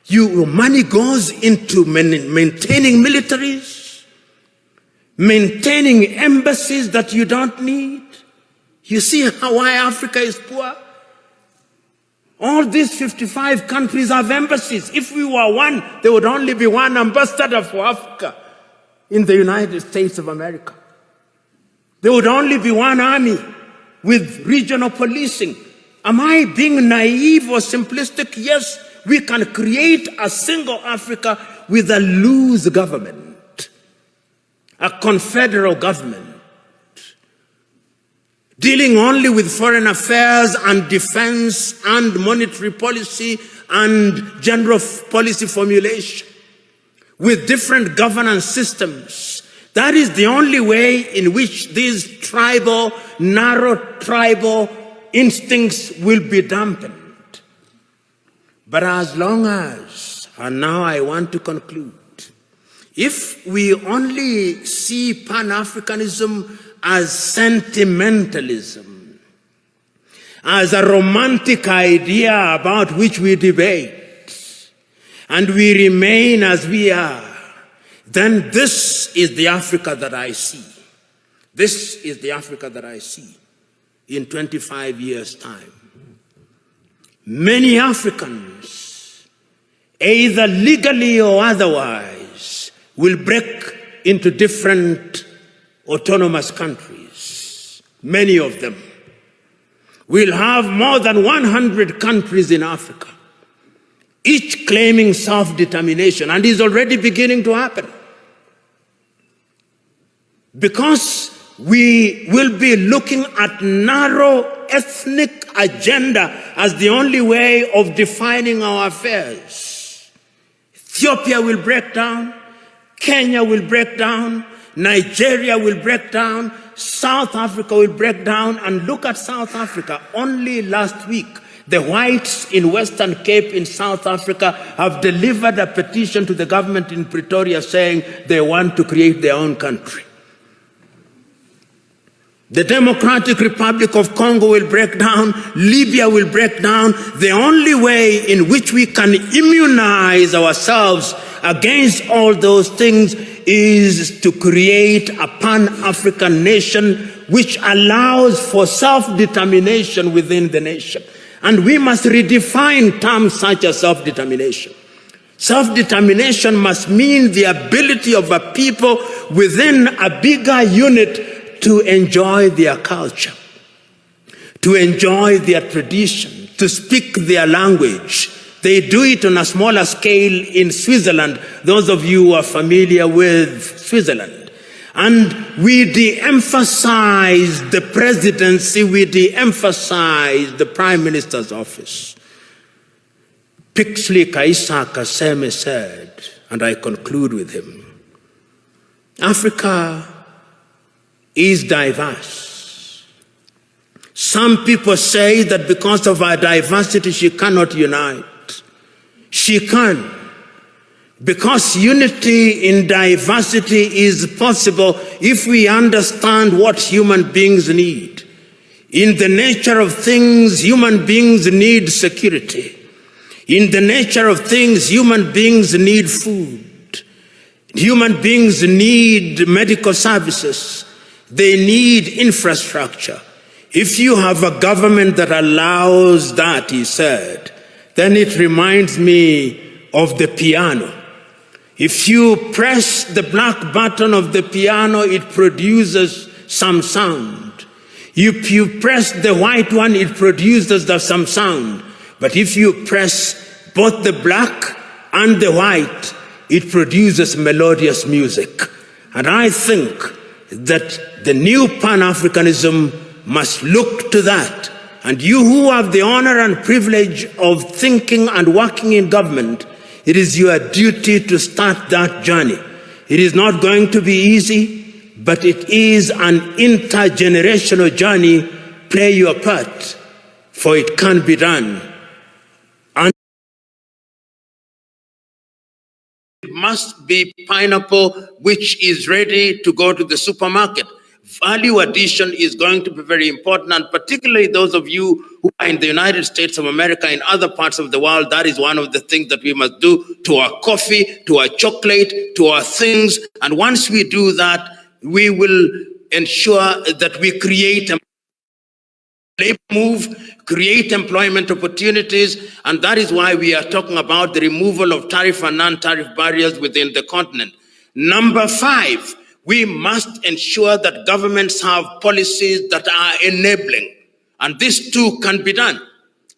Your money goes into maintaining militaries, maintaining embassies that you don't need. You see why Africa is poor? All these 55 countries have embassies. If we were one, there would only be one ambassador for Africa in the United States of America. There would only be one army with regional policing. Am I being naive or simplistic? Yes, we can create a single Africa with a loose government. A confederal government, dealing only with foreign affairs and defense and monetary policy and general policy formulation, with different governance systems. That is the only way in which these narrow tribal instincts will be dampened. But as long as, and now I want to conclude, if we only see Pan-Africanism as sentimentalism, as a romantic idea about which we debate, and we remain as we are, then this is the Africa that I see. This is the Africa that I see in 25 years' time. Many Africans, either legally or otherwise, will break into different autonomous countries. Many of them. We'll have more than 100 countries in Africa, each claiming self-determination, and is already beginning to happen. Because we will be looking at narrow ethnic agenda as the only way of defining our affairs. Ethiopia will break down. Kenya will break down, Nigeria will break down, South Africa will break down. And look at South Africa. Only last week, the whites in Western Cape in South Africa have delivered a petition to the government in Pretoria saying they want to create their own country. The Democratic Republic of Congo will break down, Libya will break down. The only way in which we can immunize ourselves against all those things is to create a Pan-African nation which allows for self-determination within the nation. And we must redefine terms such as self-determination. Self-determination must mean the ability of a people within a bigger unit to enjoy their culture, to enjoy their tradition, to speak their language. They do it on a smaller scale in Switzerland, those of you who are familiar with Switzerland. And we de-emphasize the presidency, we de-emphasize the prime minister's office. Pixley Kaisa Kaseme said, and I conclude with him, Africa is diverse. Some people say that because of our diversity, she cannot unite. She can. Because unity in diversity is possible if we understand what human beings need. In the nature of things, human beings need security. In the nature of things, human beings need food. Human beings need medical services. They need infrastructure. If you have a government that allows that, he said, then it reminds me of the piano. If you press the black button of the piano, it produces some sound. If you press the white one, it produces some sound. But if you press both the black and the white, it produces melodious music. And I think that the new Pan-Africanism must look to that. And you who have the honor and privilege of thinking and working in government, it is your duty to start that journey. It is not going to be easy, but it is an intergenerational journey. Play your part, for it can be done. And it must be pineapple which is ready to go to the supermarket. Value addition is going to be very important, and particularly those of you who are in the United States of America, in other parts of the world, that is one of the things that we must do to our coffee, to our chocolate, to our things. And once we do that, we will ensure that we create a labor move, create employment opportunities, and that is why we are talking about the removal of tariff and non-tariff barriers within the continent. Number 5, we must ensure that governments have policies that are enabling. And this too can be done.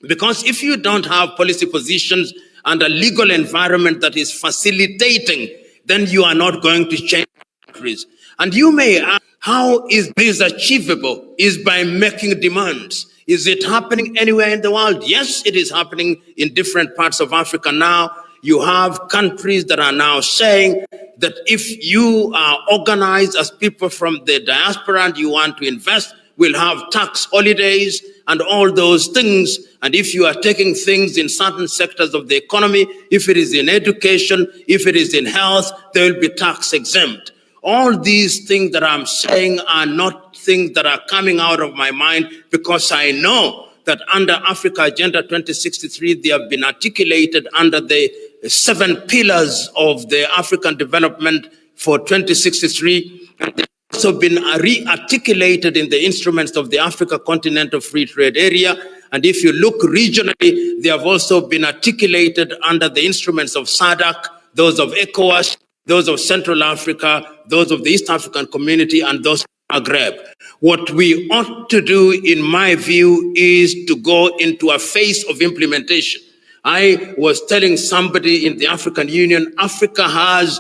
Because if you don't have policy positions and a legal environment that is facilitating, then you are not going to change countries. And you may ask, how is this achievable? Is by making demands. Is it happening anywhere in the world? Yes, it is happening in different parts of Africa now. You have countries that are now saying that if you are organized as people from the diaspora and you want to invest, we'll have tax holidays and all those things. And if you are taking things in certain sectors of the economy, if it is in education, if it is in health, they will be tax exempt. All these things that I'm saying are not things that are coming out of my mind, because I know that under Africa Agenda 2063, they have been articulated under the 7 pillars of the African development for 2063. And they've also been re-articulated in the instruments of the Africa Continental Free Trade Area. And if you look regionally, they have also been articulated under the instruments of SADC, those of ECOWAS, those of Central Africa, those of the East African Community, and those of Maghreb. What we ought to do, in my view, is to go into a phase of implementation. I was telling somebody in the African Union, Africa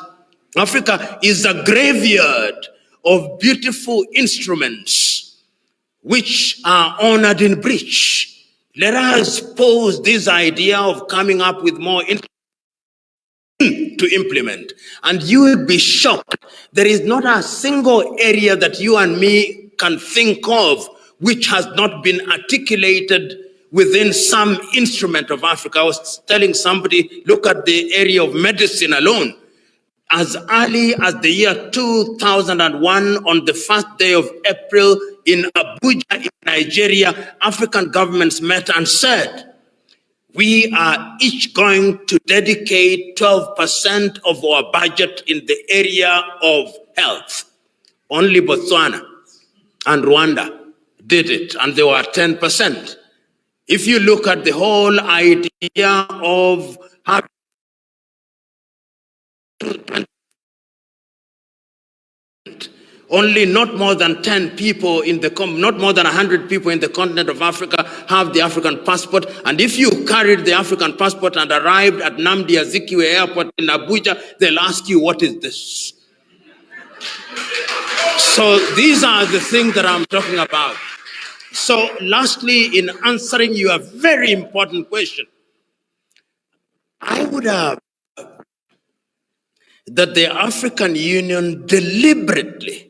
is a graveyard of beautiful instruments which are honored in breach. Let us pose this idea of coming up with more instruments to implement. And you will be shocked. There is not a single area that you and me can think of which has not been articulated within some instrument of Africa. I was telling somebody, look at the area of medicine alone. As early as the year 2001, on the first day of April in Abuja, in Nigeria, African governments met and said, we are each going to dedicate 12% of our budget in the area of health. Only Botswana and Rwanda did it, and they were 10%. If you look at the whole idea of having only not more than 10 people in the, not more than 100 people in the continent of Africa have the African passport. And if you carried the African passport and arrived at Nnamdi Azikiwe Airport in Abuja, they'll ask you, what is this? So these are the things that I'm talking about. So lastly, in answering your very important question, I would have that the African Union deliberately,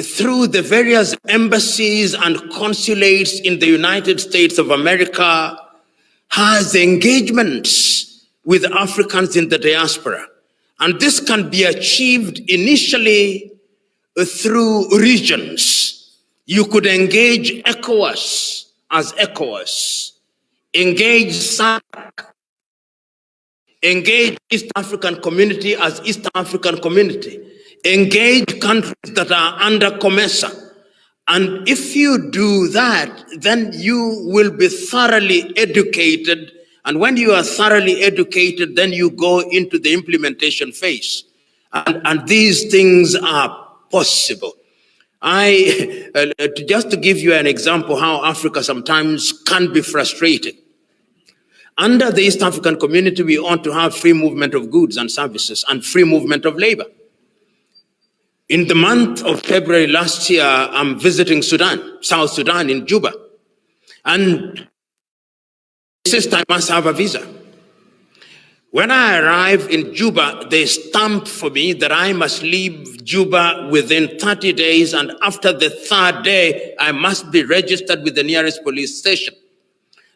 through the various embassies and consulates in the United States of America, has engagements with Africans in the diaspora. And this can be achieved initially through regions. You could engage ECOWAS as ECOWAS, engage SADC, engage East African Community as East African Community, engage countries that are under COMESA. And if you do that, then you will be thoroughly educated. And when you are thoroughly educated, then you go into the implementation phase. And these things are possible. Just to give you an example how Africa sometimes can be frustrated. Under the East African Community, we ought to have free movement of goods and services and free movement of labor. In the month of February last year, I'm visiting Sudan, South Sudan in Juba. And I must have a visa. When I arrive in Juba, they stamp for me that I must leave Juba within 30 days, and after the third day, I must be registered with the nearest police station.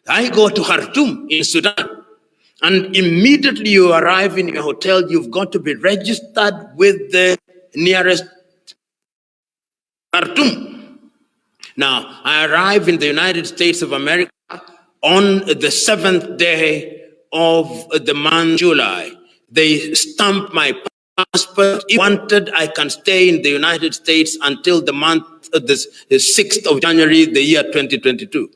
I go to Khartoum in Sudan, and immediately you arrive in your hotel, you've got to be registered with the nearest Khartoum. Now, I arrive in the United States of America on the 7th day of the month July. They stamp my passport. If wanted, I can stay in the United States until the month, the 6th of January, the year 2022.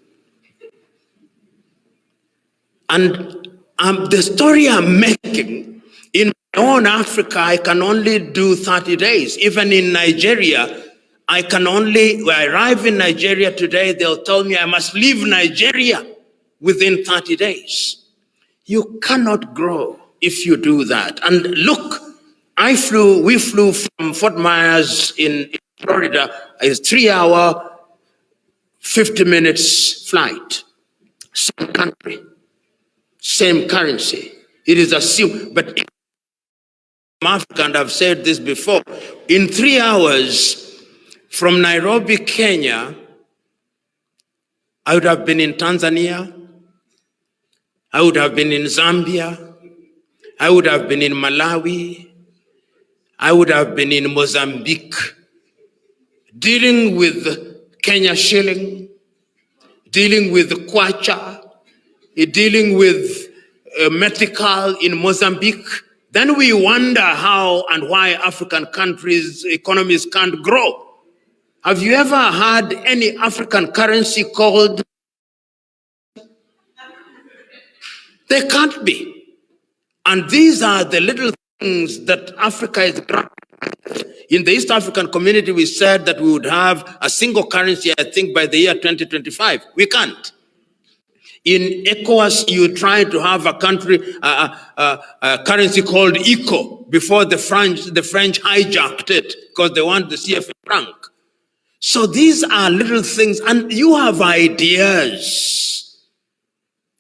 And the story I'm making, in my own Africa, I can only do 30 days. Even in Nigeria, I arrive in Nigeria today, they'll tell me I must leave Nigeria within 30 days. You cannot grow if you do that. And look, we flew from Fort Myers in Florida, it's 3 hour, 50 minutes flight. Same country, same currency. It is assumed, but in Africa, and I've said this before, in 3 hours from Nairobi, Kenya, I would have been in Tanzania, I would have been in Zambia, I would have been in Malawi, I would have been in Mozambique, dealing with Kenya shilling, dealing with Kwacha, dealing with Metical in Mozambique. Then we wonder how and why African countries' economies can't grow. Have you ever had any African currency called? They can't be. And these are the little things that Africa is grappling. In the East African Community, we said that we would have a single currency, I think, by the year 2025. We can't. In ECOWAS, you try to have a currency called ECO before the French hijacked it because they want the CFA franc. So these are little things, and you have ideas.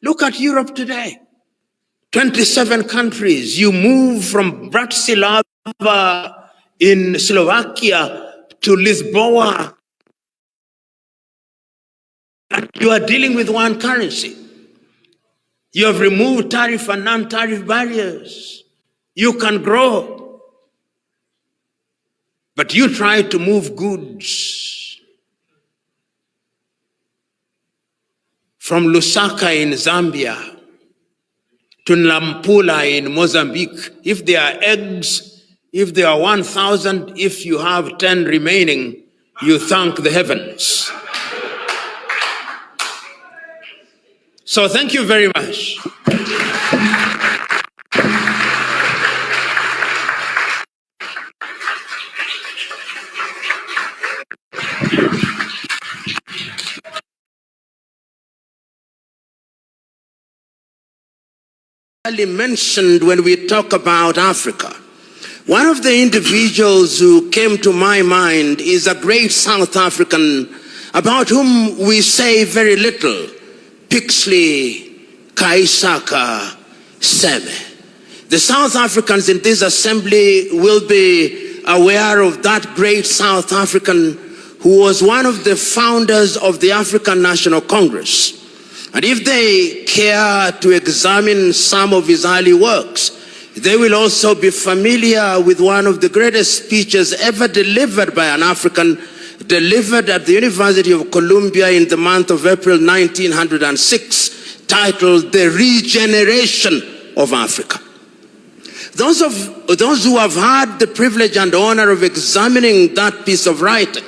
Look at Europe today. 27 countries. You move from Bratislava in Slovakia to Lisboa, and you are dealing with one currency. You have removed tariff and non-tariff barriers. You can grow. But you try to move goods from Lusaka in Zambia to Nampula in Mozambique. If there are eggs, if there are 1,000, if you have 10 remaining, you thank the heavens. So thank you very much. Mentioned when we talk about Africa. One of the individuals who came to my mind is a great South African about whom we say very little, Pixley Kaisaka Seme. The South Africans in this assembly will be aware of that great South African who was one of the founders of the African National Congress. And if they care to examine some of his early works, they will also be familiar with one of the greatest speeches ever delivered by an African, delivered at the University of Columbia in the month of April 1906, titled The Regeneration of Africa. Those who have had the privilege and honor of examining that piece of writing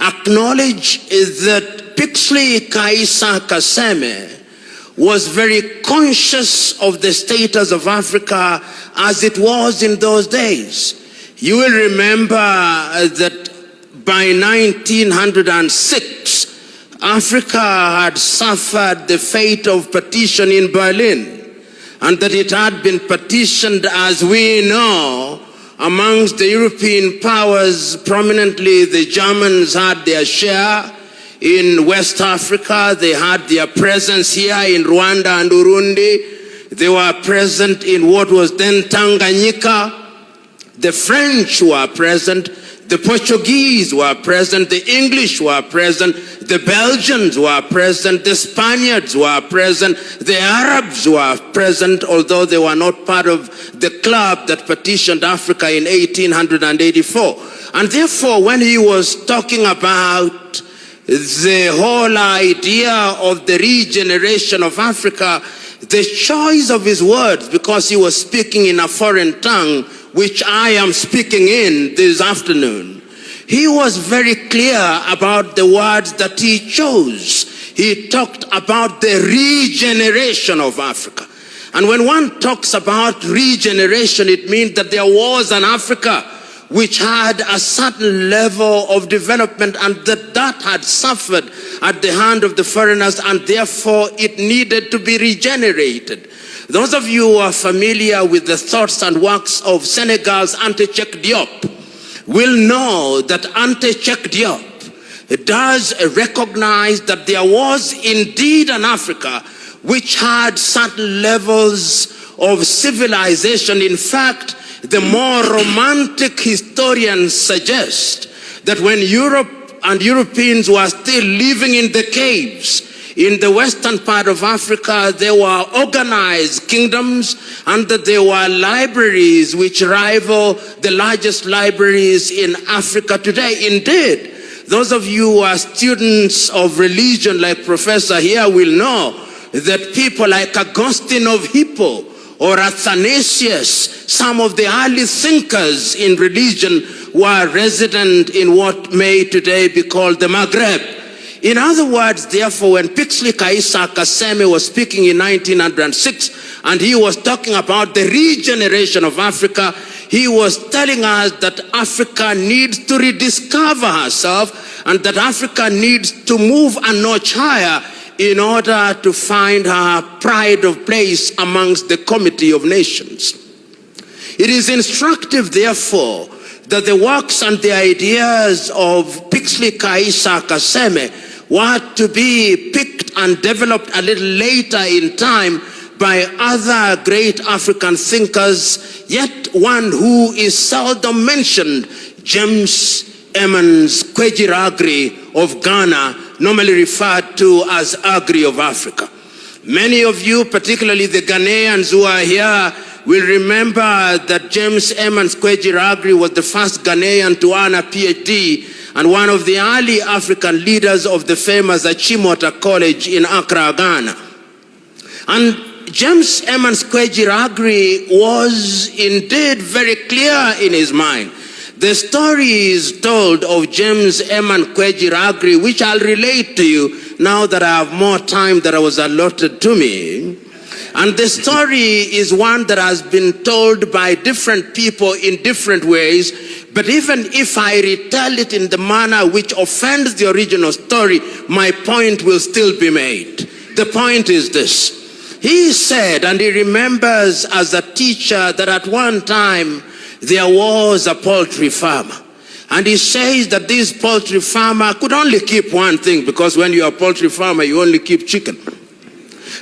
acknowledge that Pixley Kaisaka Seme was very conscious of the status of Africa as it was in those days. You will remember that by 1906, Africa had suffered the fate of partition in Berlin, and that it had been partitioned, as we know, amongst the European powers. Prominently, the Germans had their share in West Africa. They had their presence here in Rwanda and Burundi. They were present in what was then Tanganyika. The French were present. The Portuguese were present. The English were present. The Belgians were present. The Spaniards were present. The Arabs were present, although they were not part of the club that partitioned Africa in 1884. And therefore, when he was talking about the whole idea of the regeneration of Africa, the choice of his words, because he was speaking in a foreign tongue, which I am speaking in this afternoon, he was very clear about the words that he chose. He talked about the regeneration of Africa. And when one talks about regeneration, it means that there was an Africa which had a certain level of development, and that had suffered at the hand of the foreigners, and therefore it needed to be regenerated. Those of you who are familiar with the thoughts and works of Senegal's Anta Cheikh Diop will know that Anta Cheikh Diop does recognize that there was indeed an Africa which had certain levels of civilization. In fact, the more romantic historians suggest that when Europe and Europeans were still living in the caves in the western part of Africa, there were organized kingdoms, and that there were libraries which rival the largest libraries in Africa today. Indeed, those of you who are students of religion like Professor here will know that people like Augustine of Hippo or Athanasius, some of the early thinkers in religion, were resident in what may today be called the Maghreb. In other words, therefore, when Pixley Kaisaka Seme was speaking in 1906, and he was talking about the regeneration of Africa, he was telling us that Africa needs to rediscover herself, and that Africa needs to move a notch higher in order to find her pride of place amongst the community of nations. It is instructive, therefore, that the works and the ideas of Pixley Kaisaka Seme were to be picked and developed a little later in time by other great African thinkers, yet one who is seldom mentioned, James Emmons Kwejiri of Ghana, normally referred to as Agri of Africa. Many of you, particularly the Ghanaians who are here, will remember that James Emmons Kwejiri was the first Ghanaian to earn a PhD and one of the early African leaders of the famous Achimota College in Accra, Ghana. And James Emmons Kweji was indeed very clear in his mind. The story is told of James Emmons Kweji, which I'll relate to you now that I have more time than was allotted to me. And the story is one that has been told by different people in different ways, but even if I retell it in the manner which offends the original story, my point will still be made. The point is this. He said, and he remembers as a teacher, that at one time there was a poultry farmer. And he says that this poultry farmer could only keep one thing, because when you're a poultry farmer, you only keep chicken.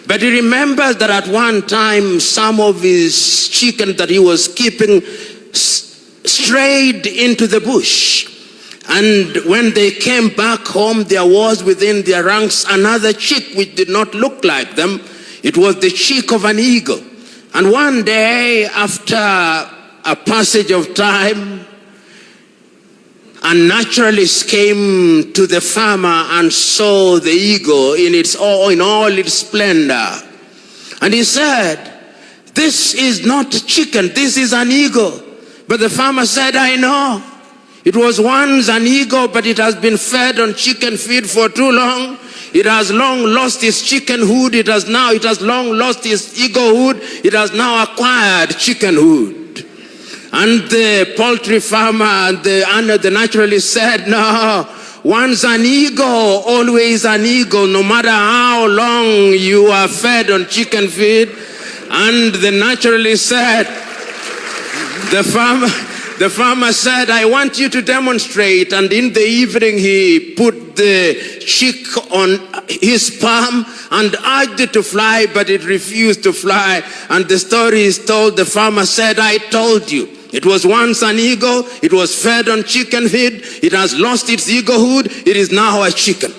But he remembers that at one time, some of his chicken that he was keeping strayed into the bush. And when they came back home, there was within their ranks another chick which did not look like them. It was the chick of an eagle. And one day, after a passage of time, a naturalist came to the farmer and saw the eagle in all its splendor. And he said, "This is not chicken, this is an eagle." But the farmer said, "I know. It was once an eagle, but it has been fed on chicken feed for too long. It has long lost its chickenhood. It has long lost its eaglehood. It has now acquired chickenhood." And the poultry farmer and the naturalist said, "No, once an eagle, always an eagle, no matter how long you are fed on chicken feed." And the naturalist said, the farmer said, "I want you to demonstrate." And in the evening, he put the chick on his palm and urged it to fly, but it refused to fly. And the story is told, the farmer said, "I told you. It was once an eagle. It was fed on chicken feed. It has lost its eaglehood. It is now a chicken."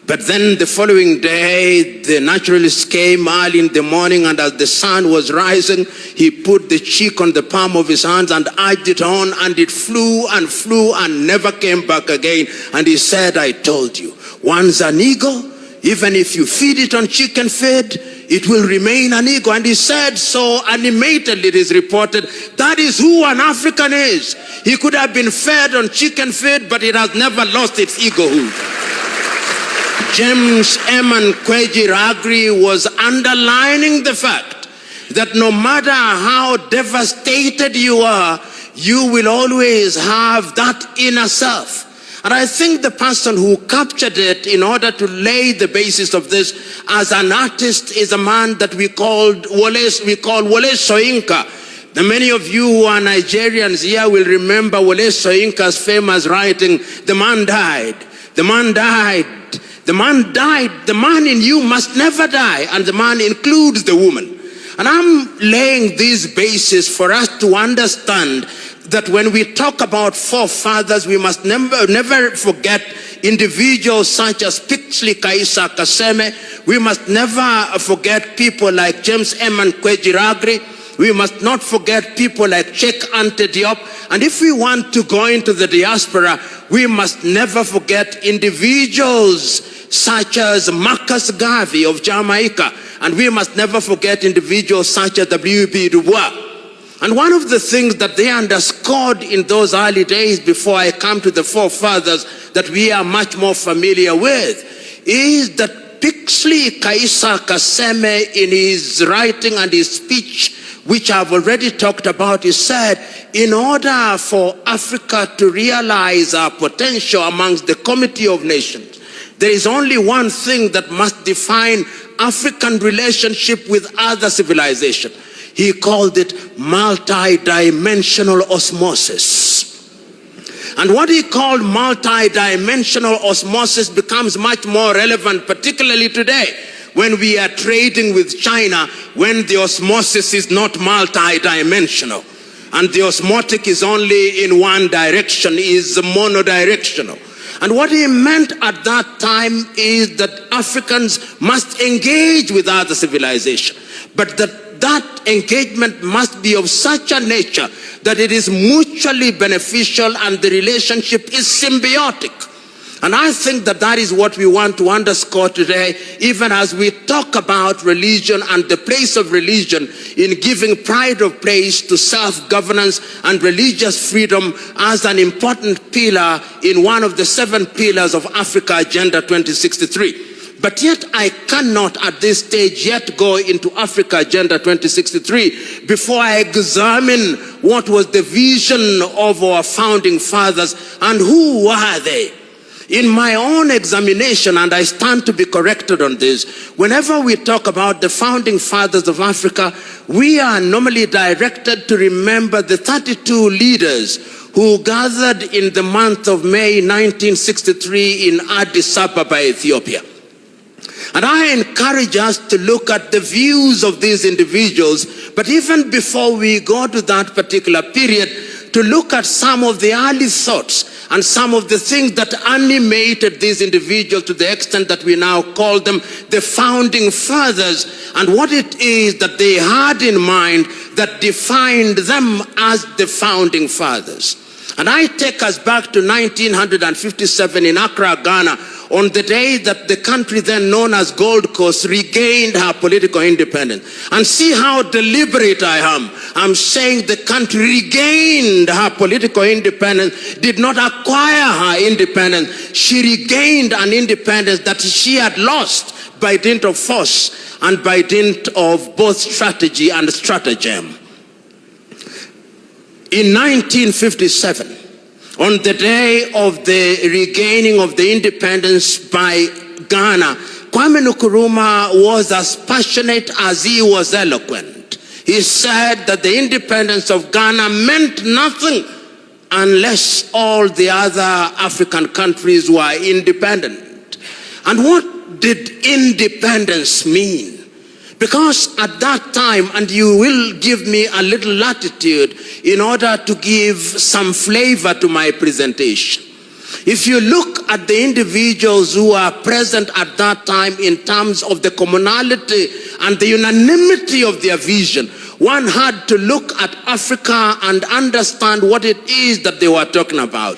But then the following day, the naturalist came early in the morning, and as the sun was rising, he put the chick on the palm of his hands and urged it on, and it flew and never came back again. And he said, "I told you, once an eagle, even if you feed it on chicken feed, it will remain an eagle." And he said so animatedly, it is reported, that is who an African is. He could have been fed on chicken feed, but it has never lost its eaglehood. James Emmons Kweji was underlining the fact that no matter how devastated you are, you will always have that inner self. And I think the person who captured it in order to lay the basis of this as an artist is a man that we call Wole Soyinka. Now, many of you who are Nigerians here will remember Wole Soyinka's famous writing, "The man died. The man died. The man died. The man in you must never die." And the man includes the woman. And I'm laying this basis for us to understand that when we talk about forefathers, we must never forget individuals such as Pixley Kaisa Kaseme. We must never forget people like James Emmons Kweji. We must not forget people like Cheikh Anta Diop. And if we want to go into the diaspora, we must never forget individuals such as Marcus Garvey of Jamaica. And we must never forget individuals such as W.B. Du Bois. And one of the things that they underscored in those early days, before I come to the forefathers that we are much more familiar with, is that Pixley Kaisa Kaseme, in his writing and his speech, which I've already talked about, he said, in order for Africa to realize our potential amongst the Committee of Nations, there is only one thing that must define African relationship with other civilization. He called it multi-dimensional osmosis. And what he called multi-dimensional osmosis becomes much more relevant, particularly today, when we are trading with China, when the osmosis is not multi-dimensional. And the osmotic is only in one direction, is monodirectional. And what he meant at that time is that Africans must engage with other civilization, but that that engagement must be of such a nature that it is mutually beneficial and the relationship is symbiotic. And I think that that is what we want to underscore today, even as we talk about religion and the place of religion in giving pride of place to self-governance and religious freedom as an important pillar in one of the 7 pillars of Africa Agenda 2063. But yet I cannot at this stage yet go into Africa Agenda 2063 before I examine what was the vision of our founding fathers and who were they. In my own examination, and I stand to be corrected on this, whenever we talk about the founding fathers of Africa, we are normally directed to remember the 32 leaders who gathered in the month of May 1963 in Addis Ababa, Ethiopia. And I encourage us to look at the views of these individuals, but even before we go to that particular period, to look at some of the early thoughts and some of the things that animated these individuals to the extent that we now call them the founding fathers, and what it is that they had in mind that defined them as the founding fathers. And I take us back to 1957 in Accra, Ghana, on the day that the country then known as Gold Coast regained her political independence. And see how deliberate I am. I'm saying the country regained her political independence, did not acquire her independence. She regained an independence that she had lost by dint of force and by dint of both strategy and stratagem. In 1957, on the day of the regaining of the independence by Ghana, Kwame Nkrumah was as passionate as he was eloquent. He said that the independence of Ghana meant nothing unless all the other African countries were independent. And what did independence mean? Because at that time, and you will give me a little latitude in order to give some flavor to my presentation. If you look at the individuals who are present at that time in terms of the commonality and the unanimity of their vision, one had to look at Africa and understand what it is that they were talking about.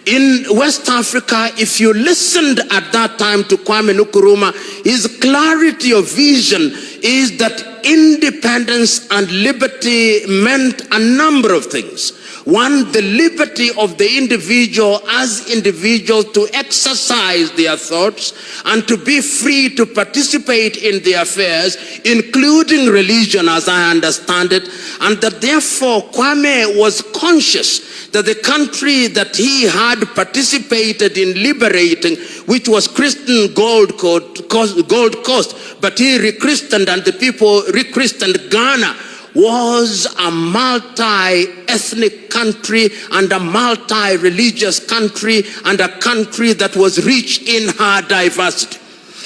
In West Africa, if you listened at that time to Kwame Nkrumah, his clarity of vision is that independence and liberty meant a number of things. One, the liberty of the individual as individuals to exercise their thoughts and to be free to participate in their affairs, including religion as I understand it, and that therefore Kwame was conscious that the country that he had participated in liberating, which was Christian Gold Coast, but he rechristened and the people rechristened Ghana, was a multi-ethnic country and a multi-religious country and a country that was rich in her diversity.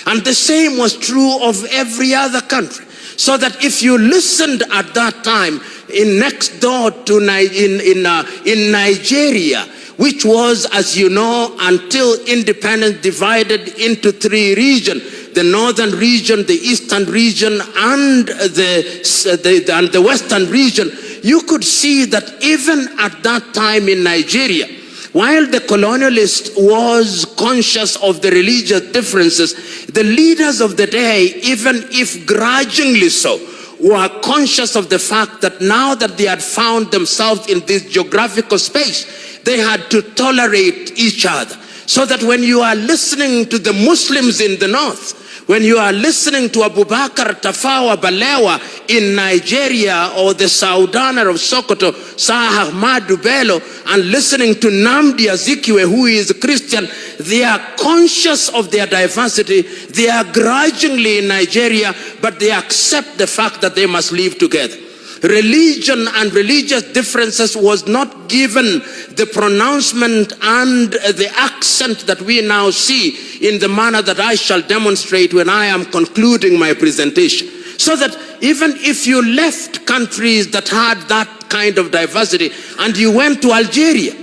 And the same was true of every other country. So that if you listened at that time in next door to in Nigeria, which was, as you know, until independence divided into 3 regions, the northern region, the eastern region, and the western region, you could see that even at that time in Nigeria, while the colonialist was conscious of the religious differences, the leaders of the day, even if grudgingly so, were conscious of the fact that now that they had found themselves in this geographical space, they had to tolerate each other. So that when you are listening to the Muslims in the north, when you are listening to Abubakar Tafawa Balewa in Nigeria, or the Saudaner of Sokoto, Sir Ahmadu Bello, and listening to Namdi Azikiwe, who is a Christian, they are conscious of their diversity. They are grudgingly in Nigeria, but they accept the fact that they must live together. Religion and religious differences was not given the pronouncement and the accent that we now see in the manner that I shall demonstrate when I am concluding my presentation. So that even if you left countries that had that kind of diversity and you went to Algeria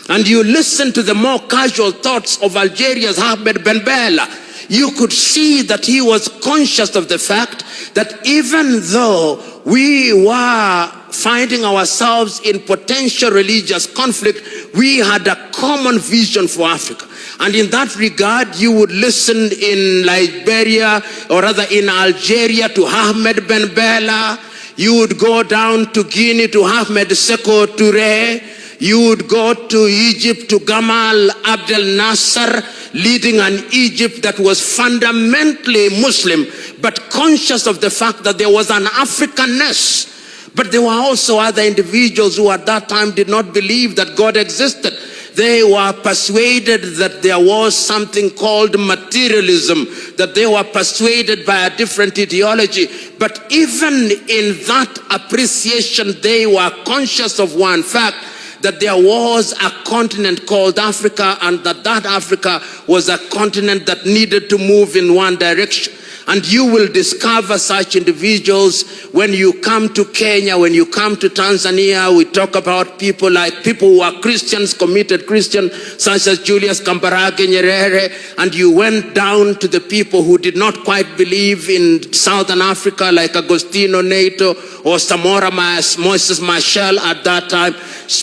and you listened to the more casual thoughts of Algeria's Ahmed Ben Bella, you could see that he was conscious of the fact that even though we were finding ourselves in potential religious conflict, we had a common vision for Africa. And in that regard, you would listen in Liberia, or rather in Algeria, to Ahmed Ben Bella. You would go down to Guinea to Ahmed Sékou Touré. You would go to Egypt to Gamal Abdel Nasser, leading an Egypt that was fundamentally Muslim, but conscious of the fact that there was an Africanness. But there were also other individuals who at that time did not believe that God existed. They were persuaded that there was something called materialism, that they were persuaded by a different ideology. But even in that appreciation, they were conscious of one fact, that there was a continent called Africa, and that Africa was a continent that needed to move in one direction. And you will discover such individuals when you come to Kenya, when you come to Tanzania. We talk about people who are Christians, committed Christians, such as Julius Kambarage Nyerere. And you went down to the people who did not quite believe in Southern Africa, like Agostino Neto or Samora Moses Machel at that time.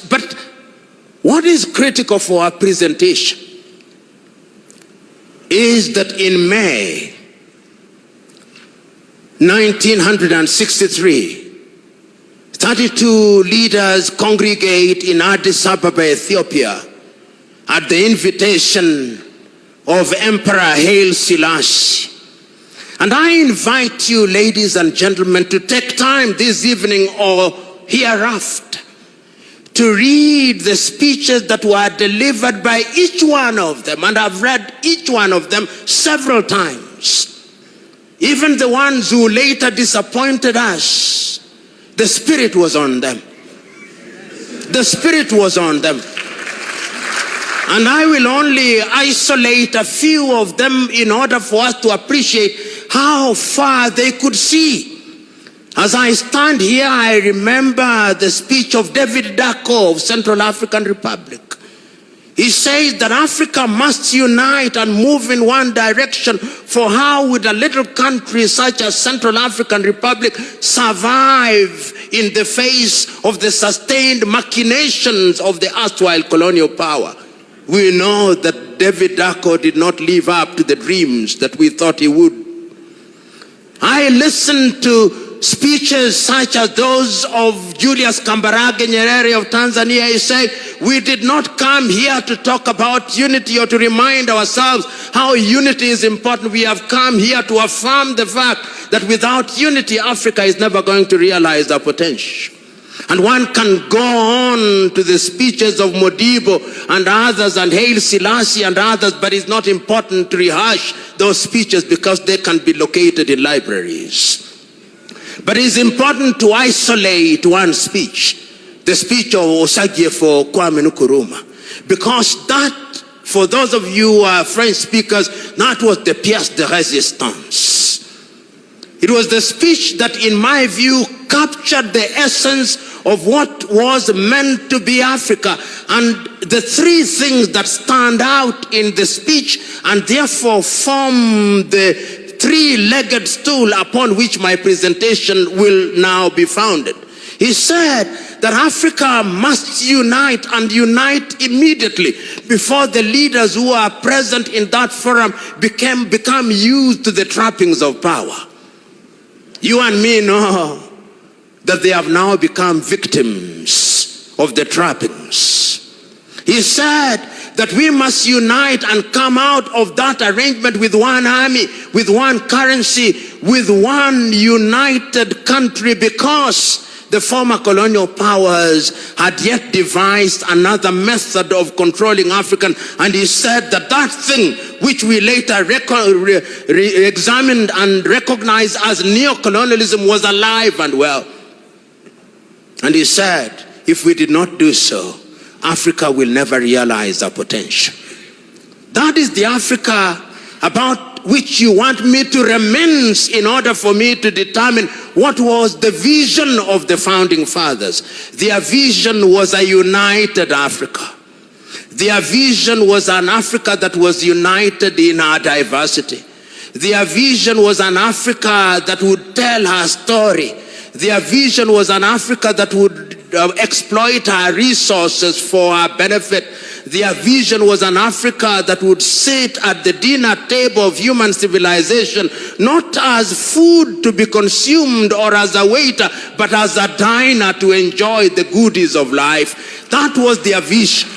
But what is critical for our presentation is that in May 1963, 32 leaders congregate in Addis Ababa, Ethiopia, at the invitation of Emperor Haile Selassie. And I invite you, ladies and gentlemen, to take time this evening or hereafter to read the speeches that were delivered by each one of them. And I've read each one of them several times. Even the ones who later disappointed us, the Spirit was on them. The Spirit was on them. And I will only isolate a few of them in order for us to appreciate how far they could see. As I stand here, I remember the speech of David Dacko of Central African Republic. He says that Africa must unite and move in one direction, for how would a little country such as Central African Republic survive in the face of the sustained machinations of the erstwhile colonial power? We know that David Dacko did not live up to the dreams that we thought he would. I listened to speeches such as those of Julius Kambarage Nyerere of Tanzania. He said, we did not come here to talk about unity or to remind ourselves how unity is important. We have come here to affirm the fact that without unity, Africa is never going to realize their potential. And one can go on to the speeches of Modibo and others, and Haile Selassie and others, but it's not important to rehash those speeches because they can be located in libraries. But it's important to isolate one speech, the speech of Osagyefo Kwame Nkrumah, because that, for those of you who are French speakers, that was the pièce de résistance. It was the speech that, in my view, captured the essence of what was meant to be Africa. And the three things that stand out in the speech and therefore form the three-legged stool upon which my presentation will now be founded. He said that Africa must unite, and unite immediately, before the leaders who are present in that forum become used to the trappings of power. You and me know that they have now become victims of the trappings. He said that we must unite and come out of that arrangement with one army, with one currency, with one united country, because the former colonial powers had yet devised another method of controlling African. And he said that that thing which we later examined and recognized as neocolonialism was alive and well. And he said, if we did not do so, Africa will never realize our potential. That is the Africa about which you want me to reminisce in order for me to determine what was the vision of the founding fathers. Their vision was a united Africa. Their vision was an Africa that was united in our diversity. Their vision was an Africa that would tell her story. Their vision was an Africa that would exploit our resources for our benefit. Their vision was an Africa that would sit at the dinner table of human civilization, not as food to be consumed or as a waiter, but as a diner to enjoy the goodies of life. That was their vision.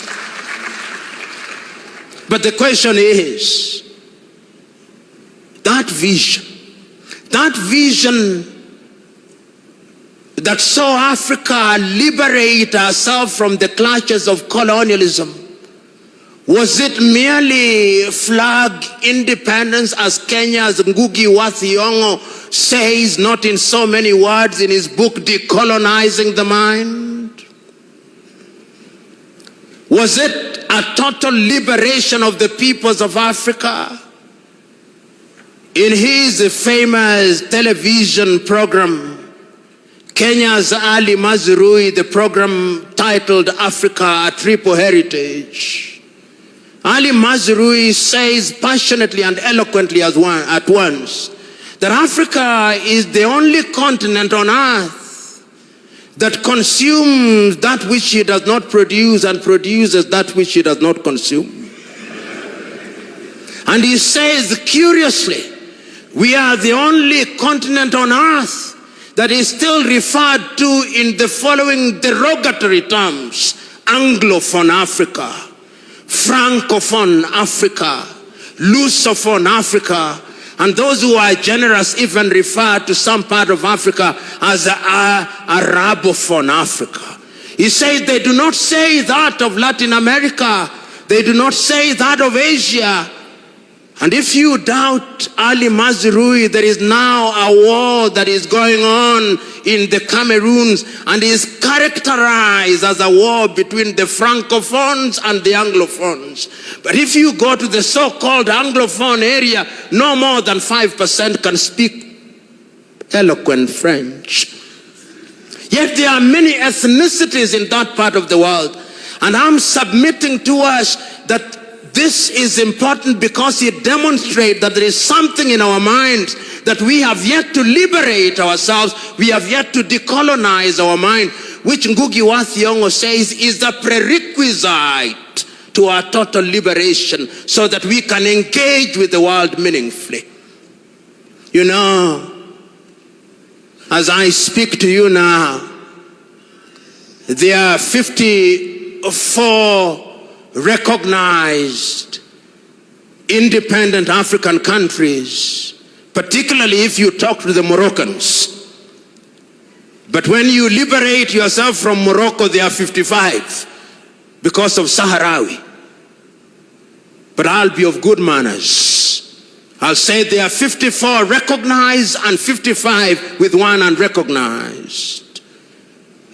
But the question is, that vision that saw Africa liberate herself from the clutches of colonialism, was it merely flag independence, as Kenya's Ngugi wa Thiong'o says, not in so many words, in his book Decolonizing the Mind? Was it a total liberation of the peoples of Africa? In his famous television program, Kenya's Ali Mazrui, the program titled Africa, a Triple Heritage, Ali Mazrui says passionately and eloquently at once that Africa is the only continent on earth that consumes that which it does not produce and produces that which it does not consume. And he says, curiously, we are the only continent on earth that is still referred to in the following derogatory terms: Anglophone Africa, Francophone Africa, Lusophone Africa, and those who are generous even refer to some part of Africa as Arabophone Africa. He says they do not say that of Latin America, they do not say that of Asia. And if you doubt Ali Mazrui, there is now a war that is going on in the Cameroons and is characterized as a war between the Francophones and the Anglophones. But if you go to the so-called Anglophone area, no more than 5% can speak eloquent French. Yet there are many ethnicities in that part of the world. And I'm submitting to us that this is important because it demonstrates that there is something in our minds that we have yet to liberate ourselves. We have yet to decolonize our mind, which Ngugi wa Thiong'o says is the prerequisite to our total liberation so that we can engage with the world meaningfully. You know, as I speak to you now, there are 54 recognized independent African countries, particularly if you talk to the Moroccans. But when you liberate yourself from Morocco, there are 55 because of Sahrawi. But I'll be of good manners. I'll say there are 54 recognized and 55 with one unrecognized.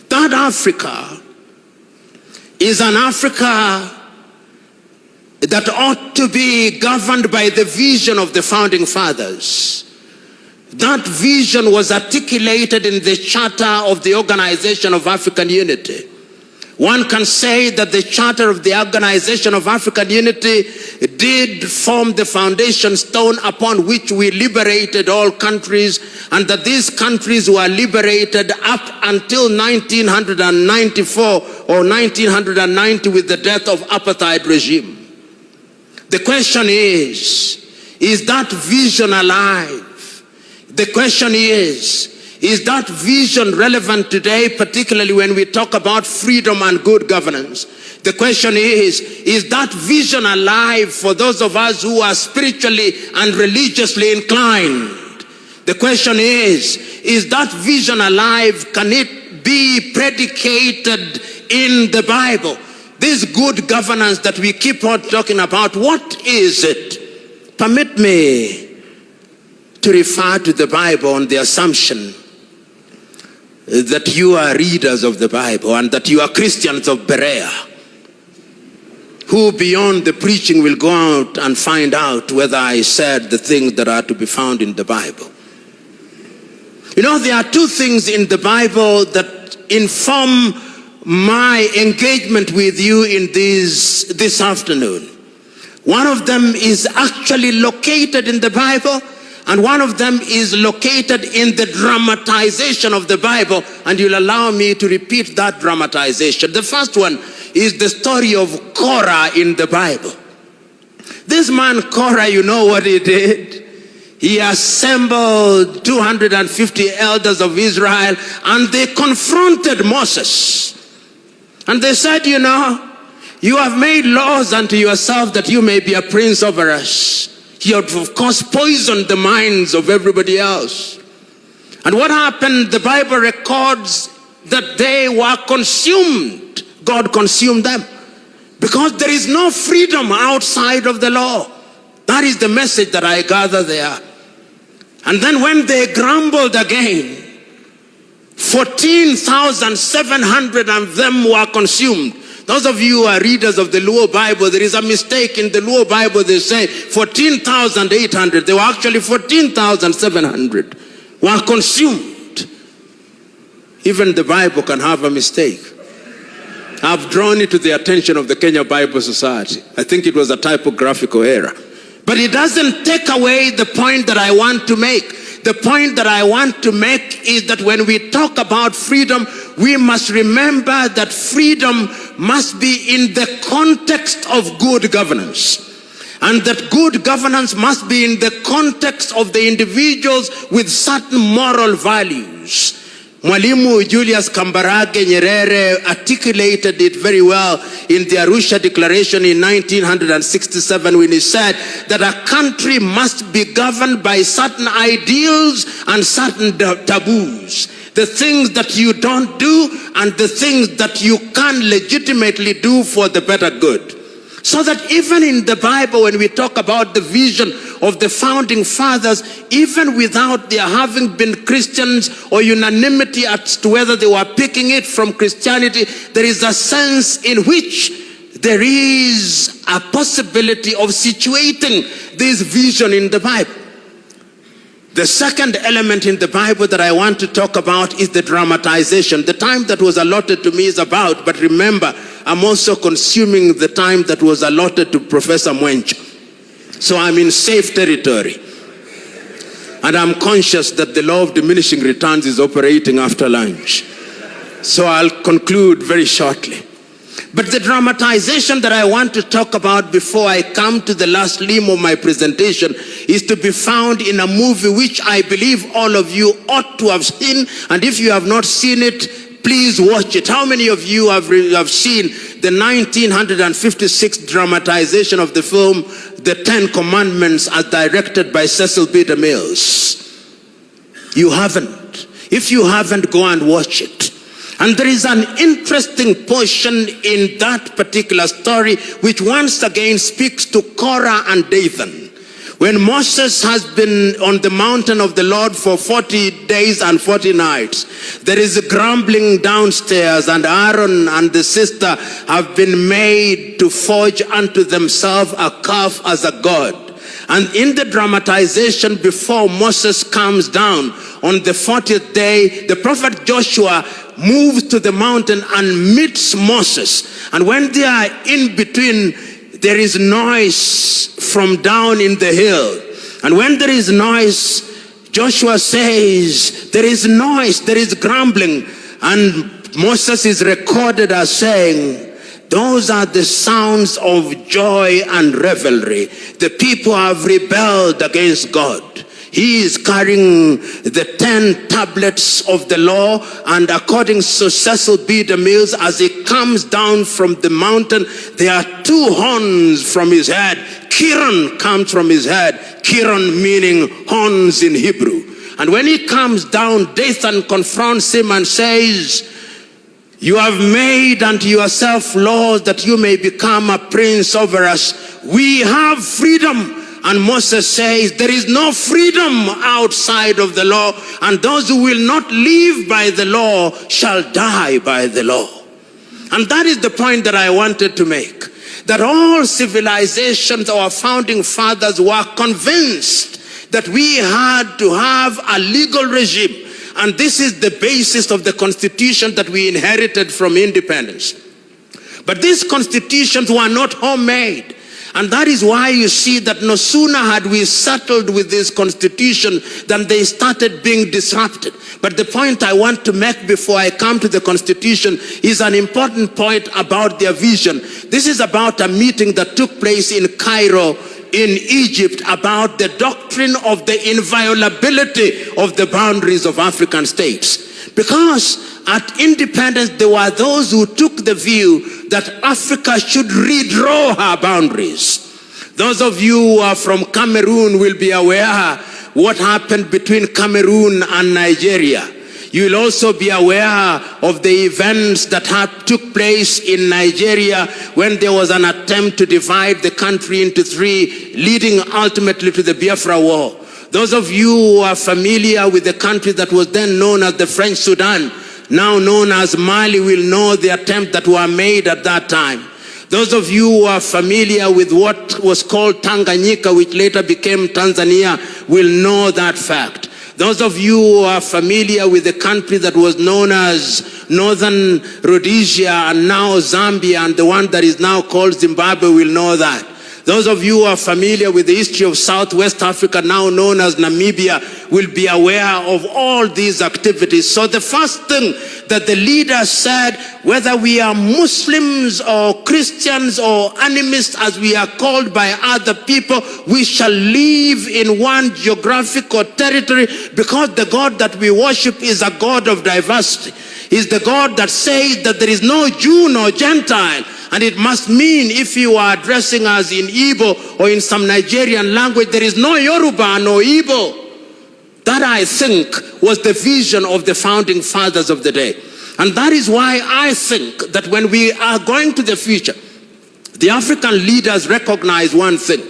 That Africa is an Africa that ought to be governed by the vision of the founding fathers. That vision was articulated in the Charter of the Organization of African Unity. One can say that the Charter of the Organization of African Unity did form the foundation stone upon which we liberated all countries, and that these countries were liberated up until 1994 or 1990 with the death of apartheid regime. The question is that vision alive? The question is that vision relevant today, particularly when we talk about freedom and good governance? The question is that vision alive for those of us who are spiritually and religiously inclined? The question is that vision alive? Can it be predicated in the Bible? This good governance that we keep on talking about, what is it? Permit me to refer to the Bible on the assumption that you are readers of the Bible and that you are Christians of Berea, who beyond the preaching will go out and find out whether I said the things that are to be found in the Bible. You know, there are two things in the Bible that inform my engagement with you in this afternoon. One of them is actually located in the Bible, and one of them is located in the dramatization of the Bible, and you'll allow me to repeat that dramatization. The first one is the story of Korah in the Bible. This man Korah, you know what he did? He assembled 250 elders of Israel, and they confronted Moses. And they said, you know, you have made laws unto yourself that you may be a prince over us. You have, of course, poisoned the minds of everybody else. And what happened? The Bible records that they were consumed. God consumed them. Because there is no freedom outside of the law. That is the message that I gather there. And then when they grumbled again, 14,700 of them were consumed. Those of you who are readers of the Luo Bible, there is a mistake in the Luo Bible. They say 14,800. They were actually 14,700 were consumed. Even the Bible can have a mistake. I've drawn it to the attention of the Kenya Bible Society. I think it was a typographical error. But it doesn't take away the point that I want to make. The point that I want to make is that when we talk about freedom, we must remember that freedom must be in the context of good governance. And that good governance must be in the context of the individuals with certain moral values. Mwalimu Julius Kambarage Nyerere articulated it very well in the Arusha Declaration in 1967 when he said that a country must be governed by certain ideals and certain taboos. The things that you don't do and the things that you can legitimately do for the better good. So that even in the Bible, when we talk about the vision of the founding fathers, even without their having been Christians or unanimity as to whether they were picking it from Christianity, there is a sense in which there is a possibility of situating this vision in the Bible. The second element in the Bible that I want to talk about is the dramatization. The time that was allotted to me is about, but remember, I'm also consuming the time that was allotted to Professor Mwencha. So I'm in safe territory. And I'm conscious that the law of diminishing returns is operating after lunch. So I'll conclude very shortly. But the dramatization that I want to talk about before I come to the last limb of my presentation is to be found in a movie which I believe all of you ought to have seen. And if you have not seen it, please watch it. How many of you have seen the 1956 dramatization of the film The Ten Commandments as directed by Cecil B. DeMille? You haven't. If you haven't, go and watch it. And there is an interesting portion in that particular story which once again speaks to Korah and Dathan. When Moses has been on the mountain of the Lord for 40 days and 40 nights, there is a grumbling downstairs, and Aaron and the sister have been made to forge unto themselves a calf as a god. And in the dramatization before Moses comes down on the 40th day, the prophet Joshua moves to the mountain and meets Moses. And when they are in between, there is noise from down in the hill. And when there is noise, Joshua says, there is noise, there is grumbling. And Moses is recorded as saying, those are the sounds of joy and revelry. The people have rebelled against God. He is carrying the 10 tablets of the law, and according to Cecil B. DeMille, as he comes down from the mountain, there are 2 horns from his head. Kiran comes from his head. Kiran meaning horns in Hebrew. And when he comes down, Dathan confronts him and says, you have made unto yourself laws that you may become a prince over us. We have freedom. And Moses says, there is no freedom outside of the law, and those who will not live by the law shall die by the law. And that is the point that I wanted to make. That all civilizations, our founding fathers were convinced that we had to have a legal regime. And this is the basis of the constitution that we inherited from independence. But these constitutions were not homemade. And that is why you see that no sooner had we settled with this constitution than they started being disrupted. But the point I want to make before I come to the constitution is an important point about their vision. This is about a meeting that took place in Cairo, in Egypt, about the doctrine of the inviolability of the boundaries of African states. Because at independence, there were those who took the view that Africa should redraw her boundaries. Those of you who are from Cameroon will be aware what happened between Cameroon and Nigeria. You will also be aware of the events that took place in Nigeria when there was an attempt to divide the country into three, leading ultimately to the Biafra War. Those of you who are familiar with the country that was then known as the French Sudan, now known as Mali, will know the attempt that were made at that time. Those of you who are familiar with what was called Tanganyika, which later became Tanzania, will know that fact. Those of you who are familiar with the country that was known as Northern Rhodesia and now Zambia, and the one that is now called Zimbabwe, will know that. Those of you who are familiar with the history of Southwest Africa, now known as Namibia, will be aware of all these activities. So the first thing that the leaders said, whether we are Muslims or Christians or animists as we are called by other people, we shall live in one geographical territory, because the God that we worship is a God of diversity. Is the God that says that there is no Jew nor Gentile. And it must mean, if you are addressing us in Igbo or in some Nigerian language, there is no Yoruba nor Igbo. That, I think, was the vision of the founding fathers of the day. And that is why I think that when we are going to the future, the African leaders recognize one thing,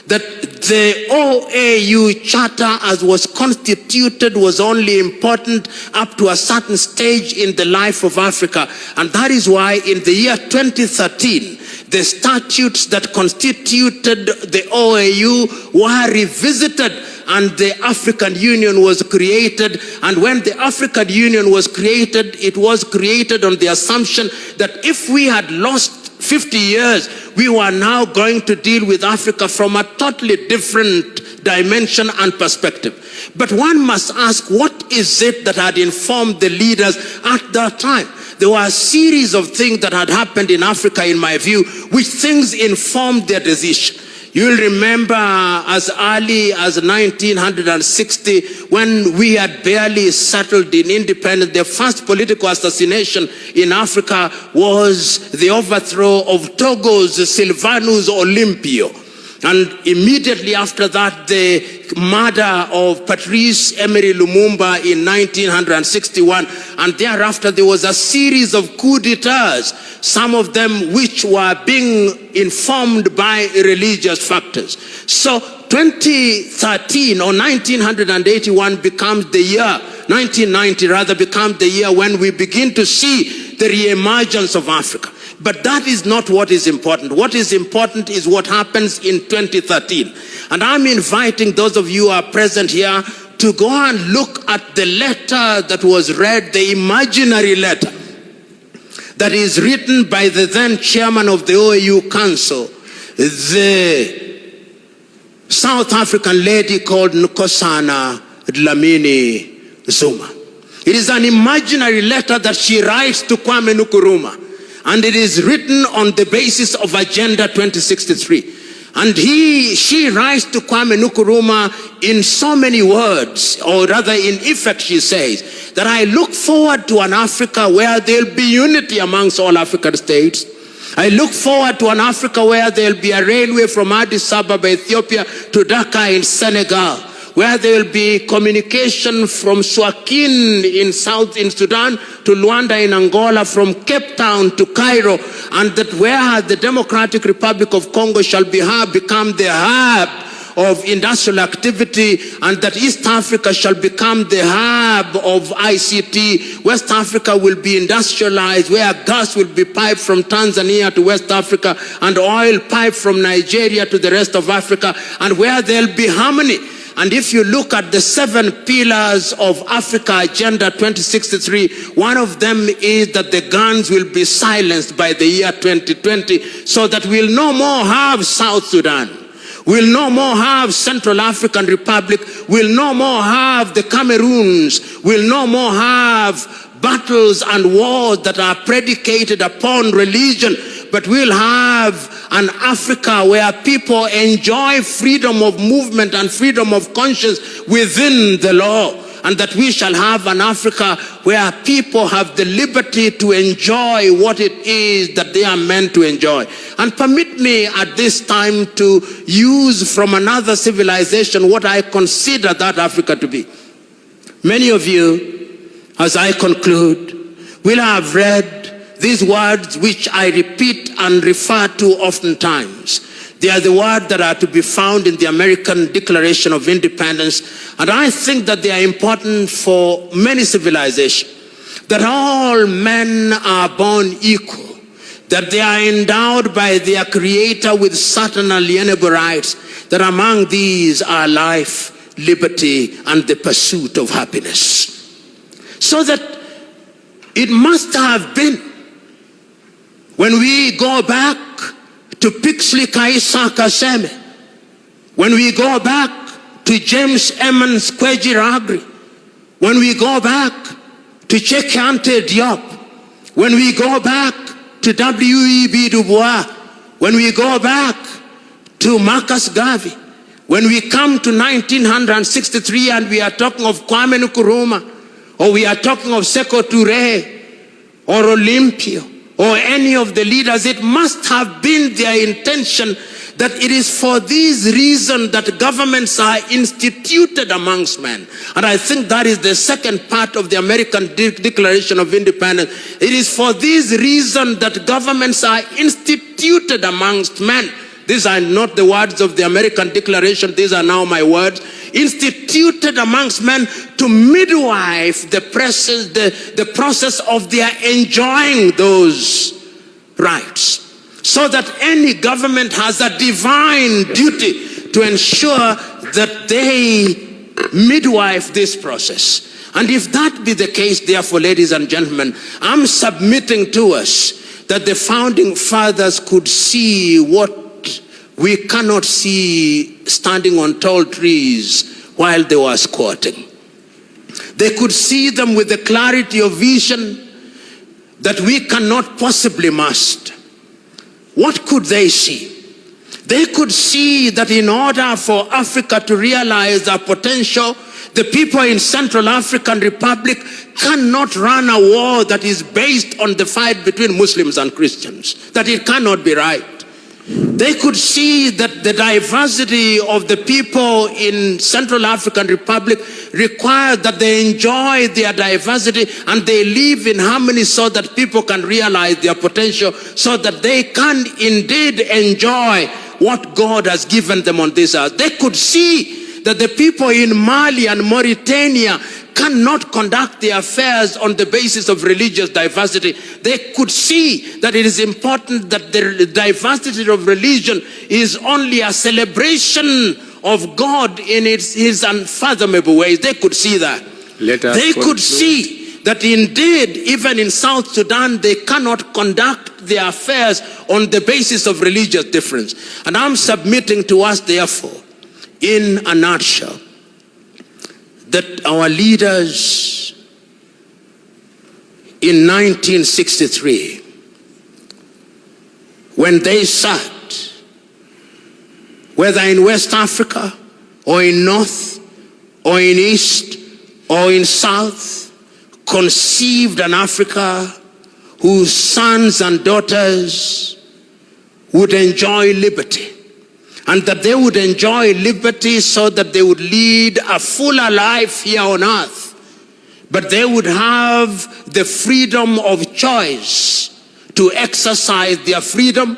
that the OAU charter as was constituted was only important up to a certain stage in the life of Africa. And that is why in the year 2013, the statutes that constituted the OAU were revisited and the African Union was created. And when the African Union was created, it was created on the assumption that if we had lost 50 years, we were now going to deal with Africa from a totally different dimension and perspective. But one must ask, what is it that had informed the leaders at that time? There were a series of things that had happened in Africa, in my view, which things informed their decision. You'll remember as early as 1960, when we had barely settled in independence, the first political assassination in Africa was the overthrow of Togo's Sylvanus Olympio. And immediately after that, the murder of Patrice Emery Lumumba in 1961. And thereafter, there was a series of coups d'etats, some of them which were being informed by religious factors. So 2013 or 1981 becomes the year, 1990 rather, becomes the year when we begin to see the re-emergence of Africa. But that is not what is important. What is important is what happens in 2013. And I'm inviting those of you who are present here to go and look at the letter that was read, the imaginary letter that is written by the then chairman of the OAU Council, the South African lady called Nkosana Dlamini Zuma. It is an imaginary letter that she writes to Kwame Nkrumah. And it is written on the basis of Agenda 2063. And she writes to Kwame Nkrumah in so many words, or rather in effect she says, that I look forward to an Africa where there will be unity amongst all African states. I look forward to an Africa where there will be a railway from Addis Ababa, Ethiopia, to Dhaka in Senegal, where there will be communication from Suakin in Sudan to Luanda in Angola, from Cape Town to Cairo, and that where the Democratic Republic of Congo shall become the hub of industrial activity, and that East Africa shall become the hub of ICT. West Africa will be industrialized, where gas will be piped from Tanzania to West Africa, and oil piped from Nigeria to the rest of Africa, and where there'll be harmony. And if you look at the 7 pillars of Africa Agenda 2063, one of them is that the guns will be silenced by the year 2020, so that we'll no more have South Sudan. We'll no more have Central African Republic. We'll no more have the Cameroons. We'll no more have battles and wars that are predicated upon religion. But we'll have an Africa where people enjoy freedom of movement and freedom of conscience within the law. And that we shall have an Africa where people have the liberty to enjoy what it is that they are meant to enjoy. And permit me at this time to use from another civilization what I consider that Africa to be. Many of you, as I conclude, will have read these words which I repeat and refer to oftentimes. They are the words that are to be found in the American Declaration of Independence, and I think that they are important for many civilizations. That all men are born equal, that they are endowed by their Creator with certain alienable rights, that among these are life, liberty, and the pursuit of happiness. So that it must have been, when we go back to Pixley Kaisa Kaseme, when we go back to James Emmons Kwejiragri, when we go back to Cheikh Diop, when we go back to W.E.B. Du Bois, when we go back to Marcus Garvey, when we come to 1963 and we are talking of Kwame Nkrumah, or we are talking of Sekou Touré, or Olympio, or any of the leaders, it must have been their intention that it is for these reasons that governments are instituted amongst men. And I think that is the second part of the American Declaration of Independence. It is for these reasons that governments are instituted amongst men. These are not the words of the American Declaration, these are now my words. Instituted amongst men to midwife the process of their enjoying those rights. So that any government has a divine duty to ensure that they midwife this process. And if that be the case, therefore, ladies and gentlemen, I'm submitting to us that the founding fathers could see what we cannot see standing on tall trees while they were squatting. They could see them with the clarity of vision that we cannot possibly master. What could they see? They could see that in order for Africa to realize our potential, the people in Central African Republic cannot run a war that is based on the fight between Muslims and Christians, that it cannot be right. They could see that the diversity of the people in Central African Republic requires that they enjoy their diversity and they live in harmony so that people can realize their potential, so that they can indeed enjoy what God has given them on this earth. They could see that the people in Mali and Mauritania cannot conduct their affairs on the basis of religious diversity. They could see that it is important that the diversity of religion is only a celebration of God in his unfathomable ways. They could see that. They could see that indeed, even in South Sudan, they cannot conduct their affairs on the basis of religious difference. And I'm submitting to us, therefore, in a nutshell, that our leaders in 1963, when they sat, whether in West Africa or in North or in East or in South, conceived an Africa whose sons and daughters would enjoy liberty. And that they would enjoy liberty so that they would lead a fuller life here on earth. But they would have the freedom of choice to exercise their freedom.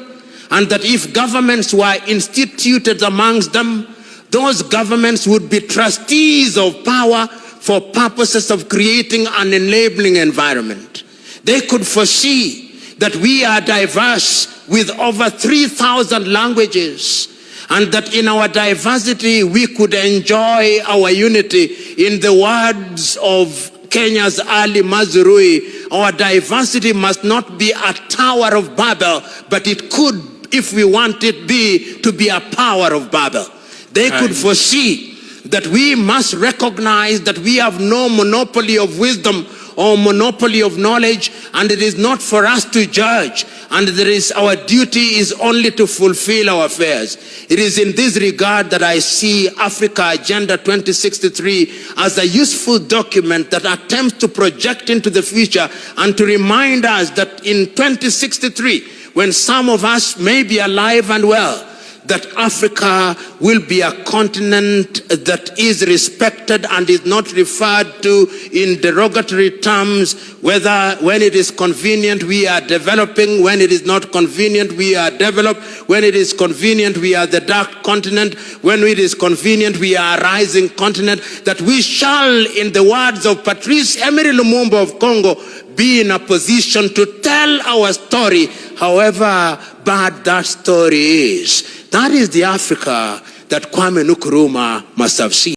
And that if governments were instituted amongst them, those governments would be trustees of power for purposes of creating an enabling environment. They could foresee that we are diverse with over 3,000 languages. and that in our diversity we could enjoy our unity. In the words of Kenya's Ali Mazrui, our diversity must not be a Tower of Babel, but it could, if we want it to be a power of Babel. They could foresee that we must recognize that we have no monopoly of wisdom or monopoly of knowledge, and it is not for us to judge, and our duty is only to fulfill our affairs. It is in this regard that I see Africa Agenda 2063 as a useful document that attempts to project into the future and to remind us that in 2063, when some of us may be alive and well, that Africa will be a continent that is respected and is not referred to in derogatory terms, whether when it is convenient we are developing, when it is not convenient we are developed, when it is convenient we are the dark continent, when it is convenient we are a rising continent, that we shall, in the words of Patrice Emery Lumumba of Congo, be in a position to tell our story, however bad that story is. That is the Africa that Kwame Nkrumah must have seen.